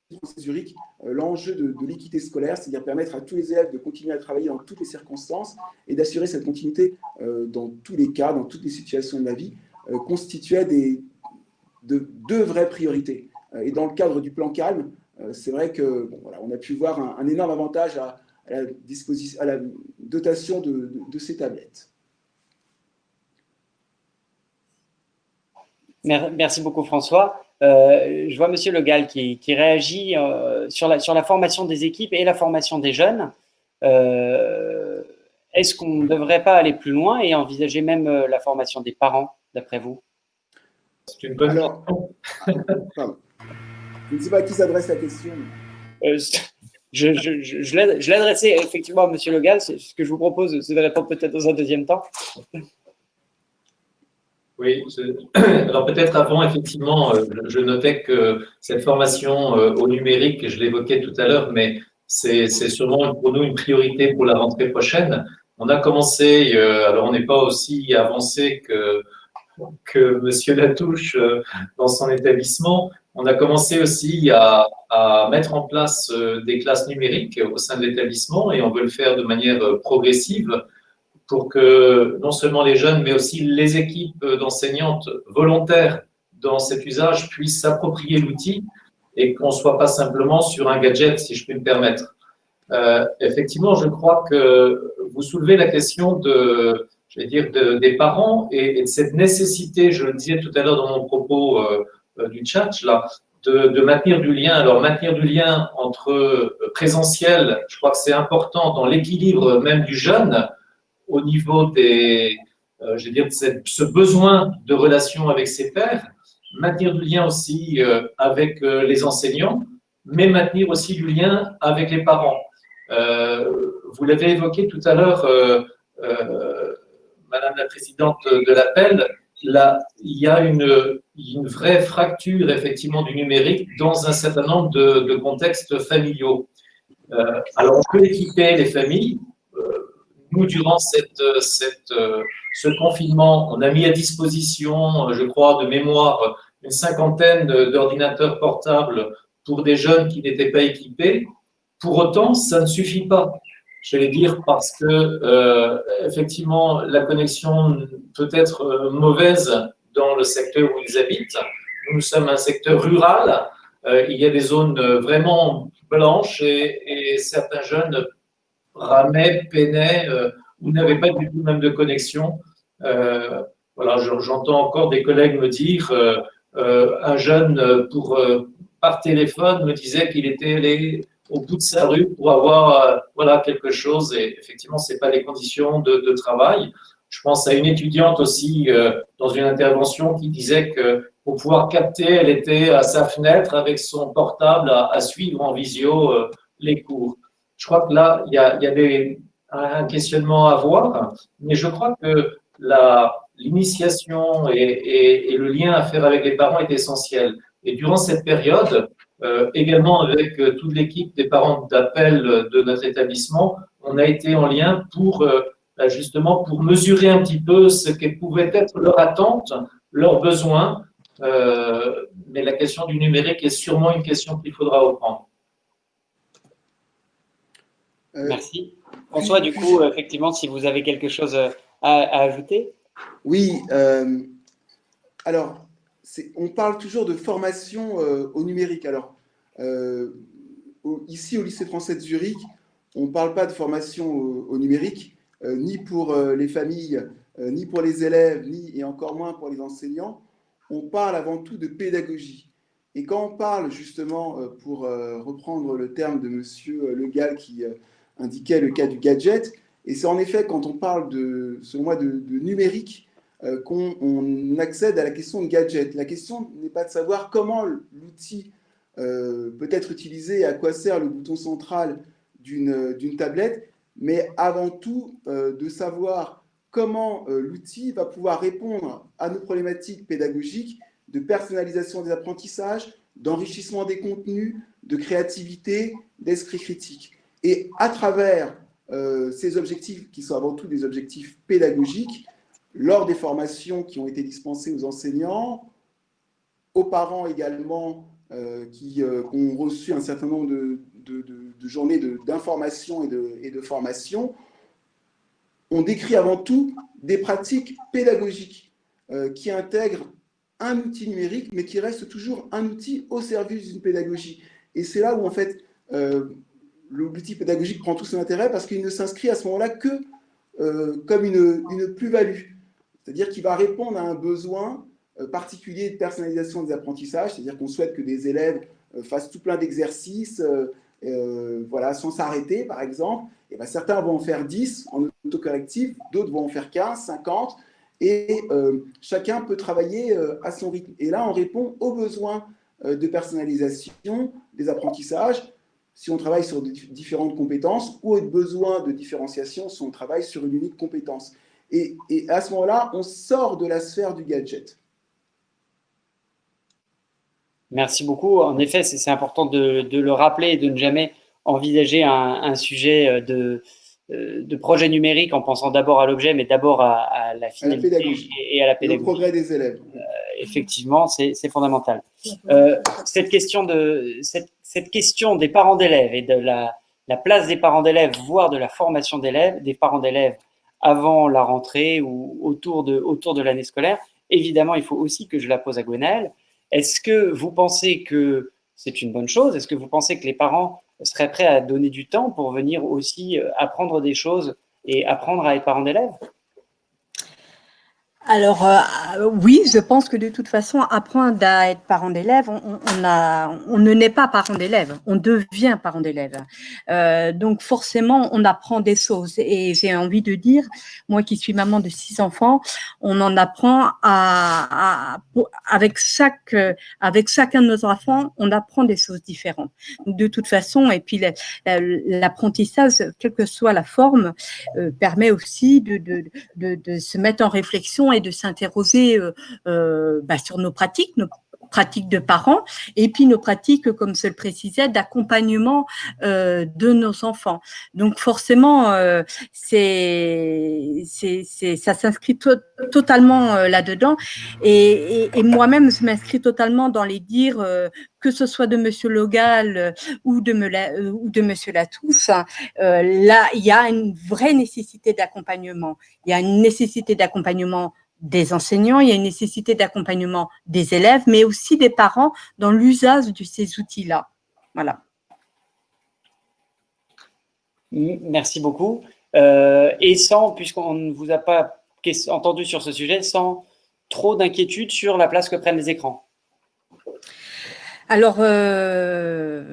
Speaker 4: de Zurich, l'enjeu de l'équité scolaire, c'est-à-dire permettre à tous les élèves de continuer à travailler dans toutes les circonstances et d'assurer cette continuité dans tous les cas, dans toutes les situations de la vie, constituait deux vraies priorités. Et dans le cadre du plan Calme, c'est vrai que on a pu voir un énorme avantage à la dotation de ces tablettes.
Speaker 1: Merci beaucoup François. Je vois Monsieur Le Gall qui réagit sur la formation des équipes et la formation des jeunes. Est-ce qu'on ne devrait pas aller plus loin et envisager même la formation des parents, d'après vous?
Speaker 5: C'est une bonne question.
Speaker 4: Pardon. Je ne sais pas à qui s'adresse la question.
Speaker 1: Je l'ai adressé effectivement à Monsieur Le Gall. Ce que je vous propose, c'est de répondre peut-être dans un deuxième temps.
Speaker 5: Oui, alors peut-être avant, effectivement, je notais que cette formation au numérique, je l'évoquais tout à l'heure, mais c'est sûrement pour nous une priorité pour la rentrée prochaine. On a commencé, alors on n'est pas aussi avancé que Monsieur Latouche dans son établissement. On a commencé aussi à mettre en place des classes numériques au sein de l'établissement et on veut le faire de manière progressive pour que non seulement les jeunes, mais aussi les équipes d'enseignantes volontaires dans cet usage puissent s'approprier l'outil et qu'on ne soit pas simplement sur un gadget, si je puis me permettre. Effectivement, je crois que vous soulevez la question des parents et de cette nécessité, je le disais tout à l'heure dans mon propos du chat, là, de maintenir du lien. Alors, maintenir du lien entre présentiel, je crois que c'est important dans l'équilibre même du jeune, au niveau de ce besoin de relation avec ses pairs, maintenir du lien aussi avec les enseignants, mais maintenir aussi du lien avec les parents. Vous l'avez évoqué tout à l'heure, Madame la Présidente de l'appel, là, il y a une vraie fracture effectivement du numérique dans un certain nombre de contextes familiaux. Alors, on peut équiper les familles. Nous, durant ce confinement, on a mis à disposition, je crois, de mémoire, une 50aine d'ordinateurs portables pour des jeunes qui n'étaient pas équipés. Pour autant, ça ne suffit pas, je vais dire, parce que, effectivement, la connexion peut être mauvaise dans le secteur où ils habitent. Nous sommes un secteur rural. Il y a des zones vraiment blanches et certains jeunes ramaient, peinaient ou n'avaient pas du tout même de connexion. Voilà, j'entends encore des collègues me dire un jeune par téléphone me disait qu'il était allé au bout de sa rue pour avoir voilà, quelque chose et effectivement, ce n'est pas les conditions de travail. Je pense à une étudiante aussi dans une intervention qui disait que pour pouvoir capter. Elle était à sa fenêtre avec son portable à suivre en visio les cours. Je crois que là, il y a un questionnement à avoir, mais je crois que l'initiation et le lien à faire avec les parents est essentiel. Et durant cette période, également avec toute l'équipe des parents d'appel de notre établissement, on a été en lien pour justement pour mesurer un petit peu ce que pouvait être leur attente, leurs besoins. Mais la question du numérique est sûrement une question qu'il faudra reprendre.
Speaker 1: Merci. François, du coup, effectivement, si vous avez quelque chose à ajouter.
Speaker 4: Oui, alors, on parle toujours de formation au numérique. Alors, ici, au lycée français de Zurich, on ne parle pas de formation au numérique, ni pour les familles, ni pour les élèves, et encore moins pour les enseignants. On parle avant tout de pédagogie. Et quand on parle justement, pour reprendre le terme de Monsieur Le Gall qui indiquait le cas du gadget, et c'est en effet quand on parle, selon moi, de numérique, qu'on accède à la question de gadget. La question n'est pas de savoir comment l'outil peut être utilisé et à quoi sert le bouton central d'une tablette, mais avant tout de savoir comment l'outil va pouvoir répondre à nos problématiques pédagogiques de personnalisation des apprentissages, d'enrichissement des contenus, de créativité, d'esprit critique. Et à travers ces objectifs, qui sont avant tout des objectifs pédagogiques, lors des formations qui ont été dispensées aux enseignants, aux parents également, qui ont reçu un certain nombre de journées d'information et de formation, on décrit avant tout des pratiques pédagogiques qui intègrent un outil numérique, mais qui reste toujours un outil au service d'une pédagogie. Et c'est là où, en fait, l'outil pédagogique prend tout son intérêt, parce qu'il ne s'inscrit à ce moment-là que comme une plus-value. C'est-à-dire qu'il va répondre à un besoin particulier de personnalisation des apprentissages, c'est-à-dire qu'on souhaite que des élèves fassent tout plein d'exercices, voilà, sans s'arrêter, par exemple. Et bien, certains vont en faire 10 en autocorrectif, d'autres vont en faire 15, 50, et chacun peut travailler à son rythme. Et là, on répond aux besoins de personnalisation des apprentissages, si on travaille sur différentes compétences, ou aux besoins de différenciation si on travaille sur une unique compétence. Et à ce moment-là, on sort de la sphère du gadget.
Speaker 1: Merci beaucoup. En effet, c'est important de le rappeler et de ne jamais envisager un sujet de projet numérique en pensant d'abord à l'objet, mais d'abord à la finalité et à la pédagogie.
Speaker 4: Le progrès des élèves.
Speaker 1: Effectivement, c'est fondamental. Cette question des parents d'élèves et de la place des parents d'élèves, voire de la formation des parents d'élèves avant la rentrée ou autour de l'année scolaire, évidemment, il faut aussi que je la pose à Gwenaëlle. Est-ce que vous pensez que c'est une bonne chose? Est-ce que vous pensez que les parents seraient prêts à donner du temps pour venir aussi apprendre des choses et apprendre à être parents d'élèves?
Speaker 2: Alors, oui, je pense que de toute façon, apprendre à être parent d'élève, on ne naît pas parent d'élève, on devient parent d'élève. Donc, forcément, on apprend des choses. Et j'ai envie de dire, moi qui suis maman de 6 enfants, on en apprend avec chacun de nos enfants, on apprend des choses différentes. De toute façon, et puis l'apprentissage, quelle que soit la forme, permet aussi de se mettre en réflexion et de s'interroger sur nos pratiques de parents, et puis nos pratiques, comme se le précisait, d'accompagnement de nos enfants. Donc forcément, ça s'inscrit totalement là-dedans. Et moi-même, je m'inscris totalement dans les dires, que ce soit de Monsieur Le Gall ou de Monsieur Latouche. Là, il y a une vraie nécessité d'accompagnement. Il y a une nécessité d'accompagnement des enseignants, il y a une nécessité d'accompagnement des élèves, mais aussi des parents dans l'usage de ces outils-là. Voilà.
Speaker 1: Merci beaucoup. Et puisqu'on ne vous a pas entendu sur ce sujet, sans trop d'inquiétude sur la place que prennent les écrans.
Speaker 2: Alors,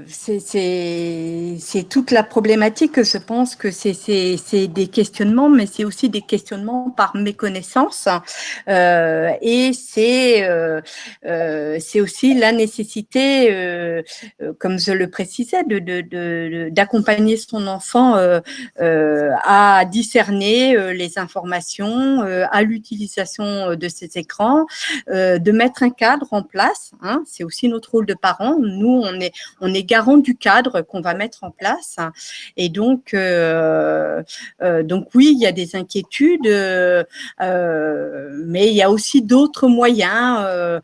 Speaker 2: c'est toute la problématique. Je pense que c'est des questionnements, mais c'est aussi des questionnements par méconnaissance. Et c'est aussi la nécessité, comme je le précisais, d'accompagner son enfant à discerner les informations, à l'utilisation de ces écrans, de mettre un cadre en place. Hein, c'est aussi notre rôle de parents. Nous, on est garant du cadre qu'on va mettre en place. Et donc oui, il y a des inquiétudes, mais il y a aussi d'autres moyens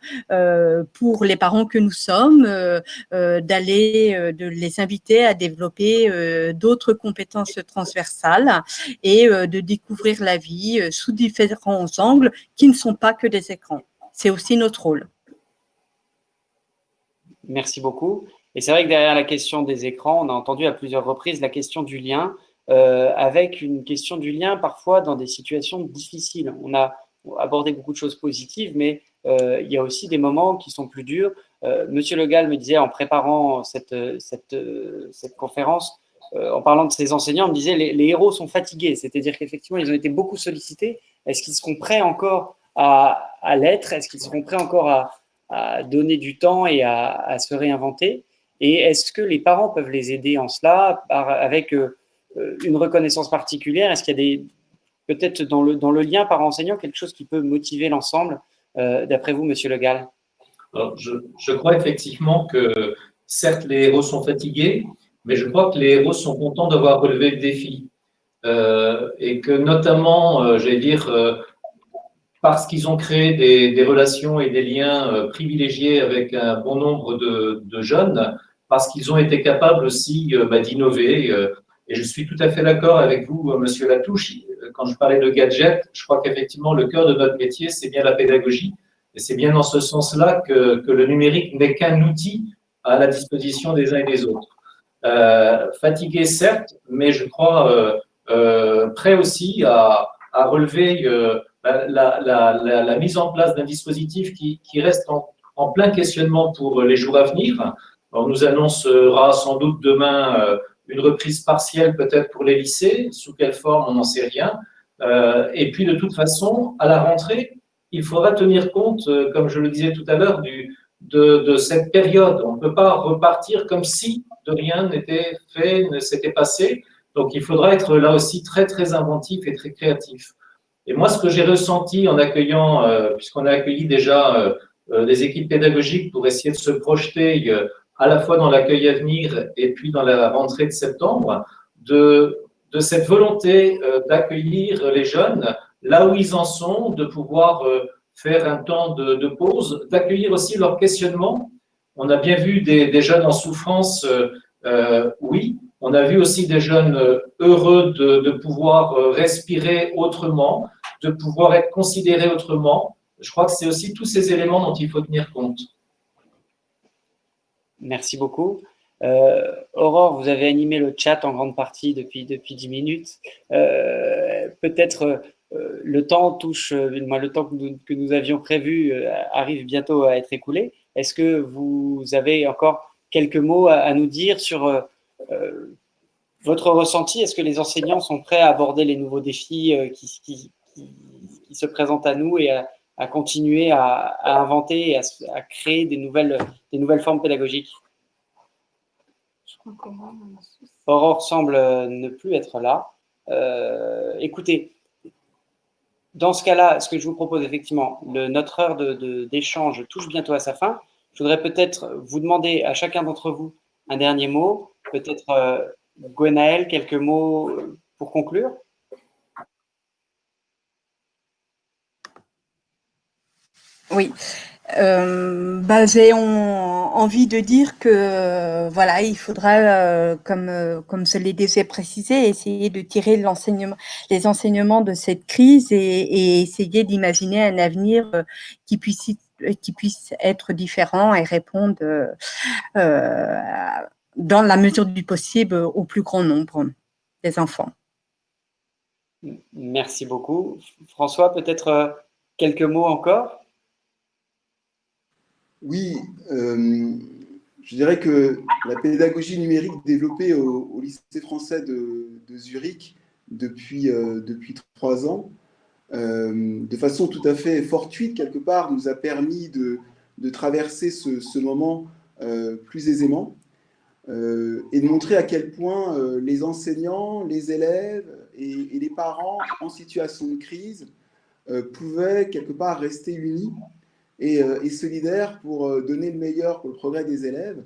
Speaker 2: pour les parents que nous sommes de les inviter à développer d'autres compétences transversales et de découvrir la vie sous différents angles qui ne sont pas que des écrans. C'est aussi notre rôle.
Speaker 1: Merci beaucoup. Et c'est vrai que derrière la question des écrans, on a entendu à plusieurs reprises la question du lien, avec une question du lien parfois dans des situations difficiles. On a abordé beaucoup de choses positives, mais il y a aussi des moments qui sont plus durs. Monsieur Le Gall me disait en préparant cette conférence, en parlant de ses enseignants, il me disait les héros sont fatigués, c'est-à-dire qu'effectivement, ils ont été beaucoup sollicités. Est-ce qu'ils seront prêts encore à l'être? Est-ce qu'ils seront prêts encore à donner du temps et à se réinventer? Et est-ce que les parents peuvent les aider en cela avec une reconnaissance particulière? Est-ce qu'il y a peut-être dans le lien parent-enseignant quelque chose qui peut motiver l'ensemble, d'après vous, Monsieur Le Gall?
Speaker 5: Alors, je crois effectivement que certes les héros sont fatigués, mais je crois que les héros sont contents d'avoir relevé le défi. Et que notamment, j'allais dire, parce qu'ils ont créé des relations et des liens privilégiés avec un bon nombre de jeunes, parce qu'ils ont été capables aussi d'innover. Et je suis tout à fait d'accord avec vous, Monsieur Latouche. Quand je parlais de gadgets, je crois qu'effectivement, le cœur de notre métier, c'est bien la pédagogie. Et c'est bien dans ce sens-là que le numérique n'est qu'un outil à la disposition des uns et des autres. Fatigué, certes, mais je crois prêt aussi à relever la mise en place d'un dispositif qui reste en plein questionnement pour les jours à venir. On nous annoncera sans doute demain une reprise partielle peut-être pour les lycées. Sous quelle forme, on n'en sait rien. Et puis de toute façon, à la rentrée, il faudra tenir compte, comme je le disais tout à l'heure, de cette période. On ne peut pas repartir comme si de rien n'était fait, ne s'était passé. Donc il faudra être là aussi très, très inventif et très créatif. Et moi, ce que j'ai ressenti en accueillant, puisqu'on a accueilli déjà des équipes pédagogiques pour essayer de se projeter à la fois dans l'accueil à venir et puis dans la rentrée de septembre, de cette volonté d'accueillir les jeunes là où ils en sont, de pouvoir faire un temps de pause, d'accueillir aussi leurs questionnements. On a bien vu des jeunes en souffrance, oui. On a vu aussi des jeunes heureux de pouvoir respirer autrement, de pouvoir être considérés autrement. Je crois que c'est aussi tous ces éléments dont il faut tenir compte.
Speaker 1: Merci beaucoup. Aurore, vous avez animé le chat en grande partie depuis 10 minutes. Peut-être le temps touche, le temps que nous avions prévu arrive bientôt à être écoulé. Est-ce que vous avez encore quelques mots à nous dire sur votre ressenti? Est-ce que les enseignants sont prêts à aborder les nouveaux défis qui se présentent à nous et à continuer à inventer et à créer des nouvelles formes pédagogiques? Aurore semble ne plus être là. Écoutez, dans ce cas-là, ce que je vous propose effectivement, notre heure d'échange touche bientôt à sa fin. Je voudrais peut-être vous demander à chacun d'entre vous un dernier mot, peut-être Gwenaëlle, quelques mots pour conclure.
Speaker 2: Oui. J'ai envie de dire que voilà, il faudra, comme je l'ai déjà précisé, essayer de tirer les enseignements de cette crise et essayer d'imaginer un avenir qui puisse être différent et répondre dans la mesure du possible au plus grand nombre des enfants.
Speaker 1: Merci beaucoup. François, peut-être quelques mots encore?
Speaker 4: Oui, Je dirais que la pédagogie numérique développée au lycée français de Zurich depuis 3 ans, de façon tout à fait fortuite quelque part, nous a permis de traverser ce moment plus aisément et de montrer à quel point les enseignants, les élèves et les parents en situation de crise pouvaient quelque part rester unis et solidaires pour donner le meilleur pour le progrès des élèves.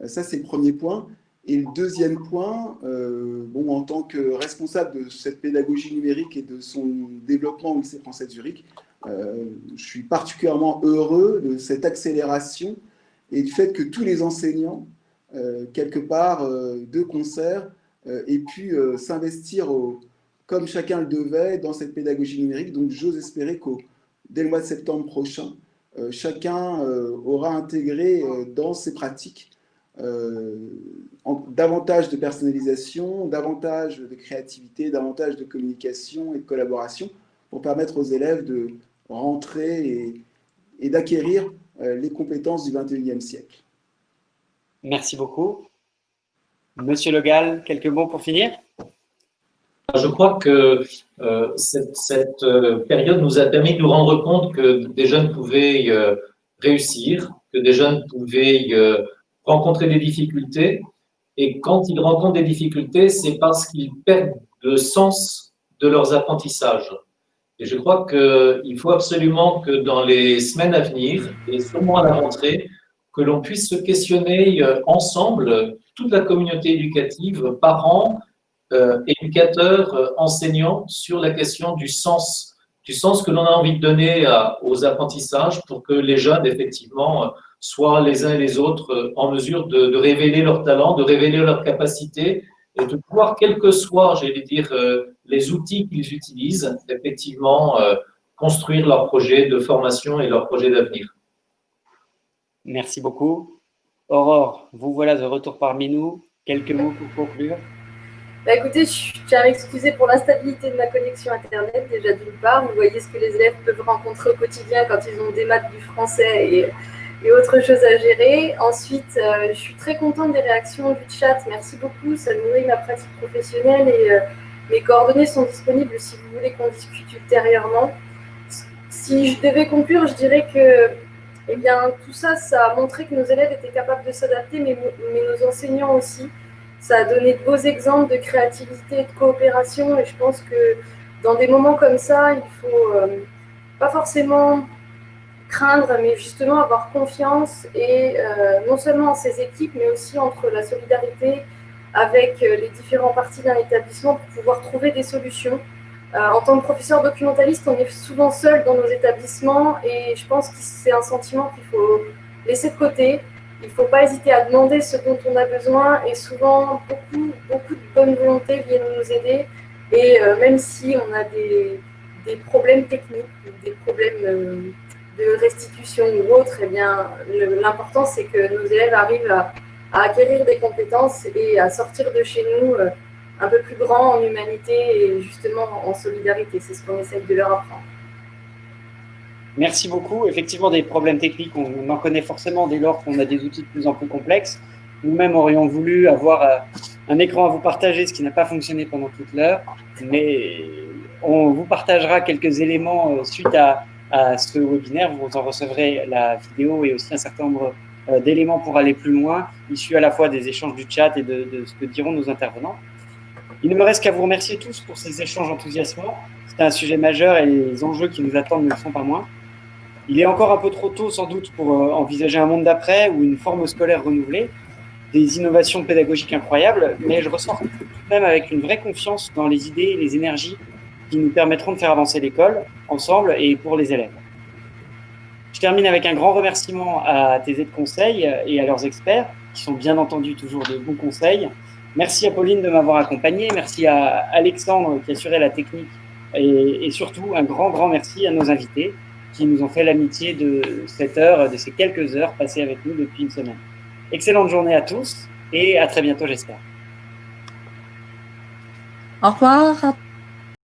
Speaker 4: Ça, c'est le premier point. Et le deuxième point, en tant que responsable de cette pédagogie numérique et de son développement au lycée français de Zurich, je suis particulièrement heureux de cette accélération et du fait que tous les enseignants, quelque part, de concert, aient pu s'investir comme chacun le devait dans cette pédagogie numérique. Donc, j'ose espérer dès le mois de septembre prochain, chacun aura intégré dans ses pratiques davantage de personnalisation, davantage de créativité, davantage de communication et de collaboration pour permettre aux élèves de rentrer et d'acquérir les compétences du XXIe siècle.
Speaker 1: Merci beaucoup. Monsieur Le Gall, quelques mots pour finir?
Speaker 5: Je crois que cette période nous a permis de nous rendre compte que des jeunes pouvaient réussir, que des jeunes pouvaient rencontrer des difficultés. Et quand ils rencontrent des difficultés, c'est parce qu'ils perdent le sens de leurs apprentissages. Et je crois qu'il faut absolument que dans les semaines à venir, et sûrement à la rentrée, que l'on puisse se questionner ensemble, toute la communauté éducative, parents, éducateurs, enseignants, sur la question du sens que l'on a envie de donner aux apprentissages pour que les jeunes, effectivement, soient les uns et les autres en mesure de révéler leurs talents, de révéler leurs capacités et de pouvoir, quels que soient, j'allais dire, les outils qu'ils utilisent, effectivement, construire leur projet de formation et leur projet d'avenir.
Speaker 1: Merci beaucoup. Aurore, vous voilà de retour parmi nous. Quelques mots pour conclure.
Speaker 3: Écoutez, je tiens à m'excuser pour l'instabilité de ma connexion Internet, déjà d'une part. Vous voyez ce que les élèves peuvent rencontrer au quotidien quand ils ont des maths, du français et autre chose à gérer. Ensuite, je suis très contente des réactions du chat. Merci beaucoup, ça nourrit ma pratique professionnelle et mes coordonnées sont disponibles si vous voulez qu'on discute ultérieurement. Si je devais conclure, je dirais que tout ça, ça a montré que nos élèves étaient capables de s'adapter, mais nos enseignants aussi. Ça a donné de beaux exemples de créativité et de coopération et je pense que dans des moments comme ça, il faut pas forcément craindre, mais justement avoir confiance et non seulement en ses équipes, mais aussi entre la solidarité avec les différents parties d'un établissement pour pouvoir trouver des solutions. En tant que professeur documentaliste, on est souvent seul dans nos établissements et je pense que c'est un sentiment qu'il faut laisser de côté. Il ne faut pas hésiter à demander ce dont on a besoin et souvent, beaucoup de bonne volonté viennent nous aider. Et même si on a des problèmes techniques, des problèmes de restitution ou autres, l'important c'est que nos élèves arrivent à acquérir des compétences et à sortir de chez nous un peu plus grands en humanité et justement en solidarité. C'est ce qu'on essaye de leur apprendre.
Speaker 1: Merci beaucoup. Effectivement, des problèmes techniques, on en connaît forcément dès lors qu'on a des outils de plus en plus complexes. Nous-mêmes aurions voulu avoir un écran à vous partager, ce qui n'a pas fonctionné pendant toute l'heure, mais on vous partagera quelques éléments suite à ce webinaire. Vous en recevrez la vidéo et aussi un certain nombre d'éléments pour aller plus loin, issus à la fois des échanges du chat et de ce que diront nos intervenants. Il ne me reste qu'à vous remercier tous pour ces échanges enthousiasmants. C'est un sujet majeur et les enjeux qui nous attendent ne le sont pas moins. Il est encore un peu trop tôt, sans doute, pour envisager un monde d'après ou une forme scolaire renouvelée, des innovations pédagogiques incroyables, mais je ressors tout de même avec une vraie confiance dans les idées et les énergies qui nous permettront de faire avancer l'école, ensemble et pour les élèves. Je termine avec un grand remerciement à tes aides-conseils et à leurs experts, qui sont bien entendu toujours de bons conseils. Merci à Pauline de m'avoir accompagné, merci à Alexandre qui assurait la technique et surtout un grand merci à nos invités qui nous ont fait l'amitié de de ces quelques heures passées avec nous depuis une semaine. Excellente journée à tous et à très bientôt, j'espère.
Speaker 2: Au revoir.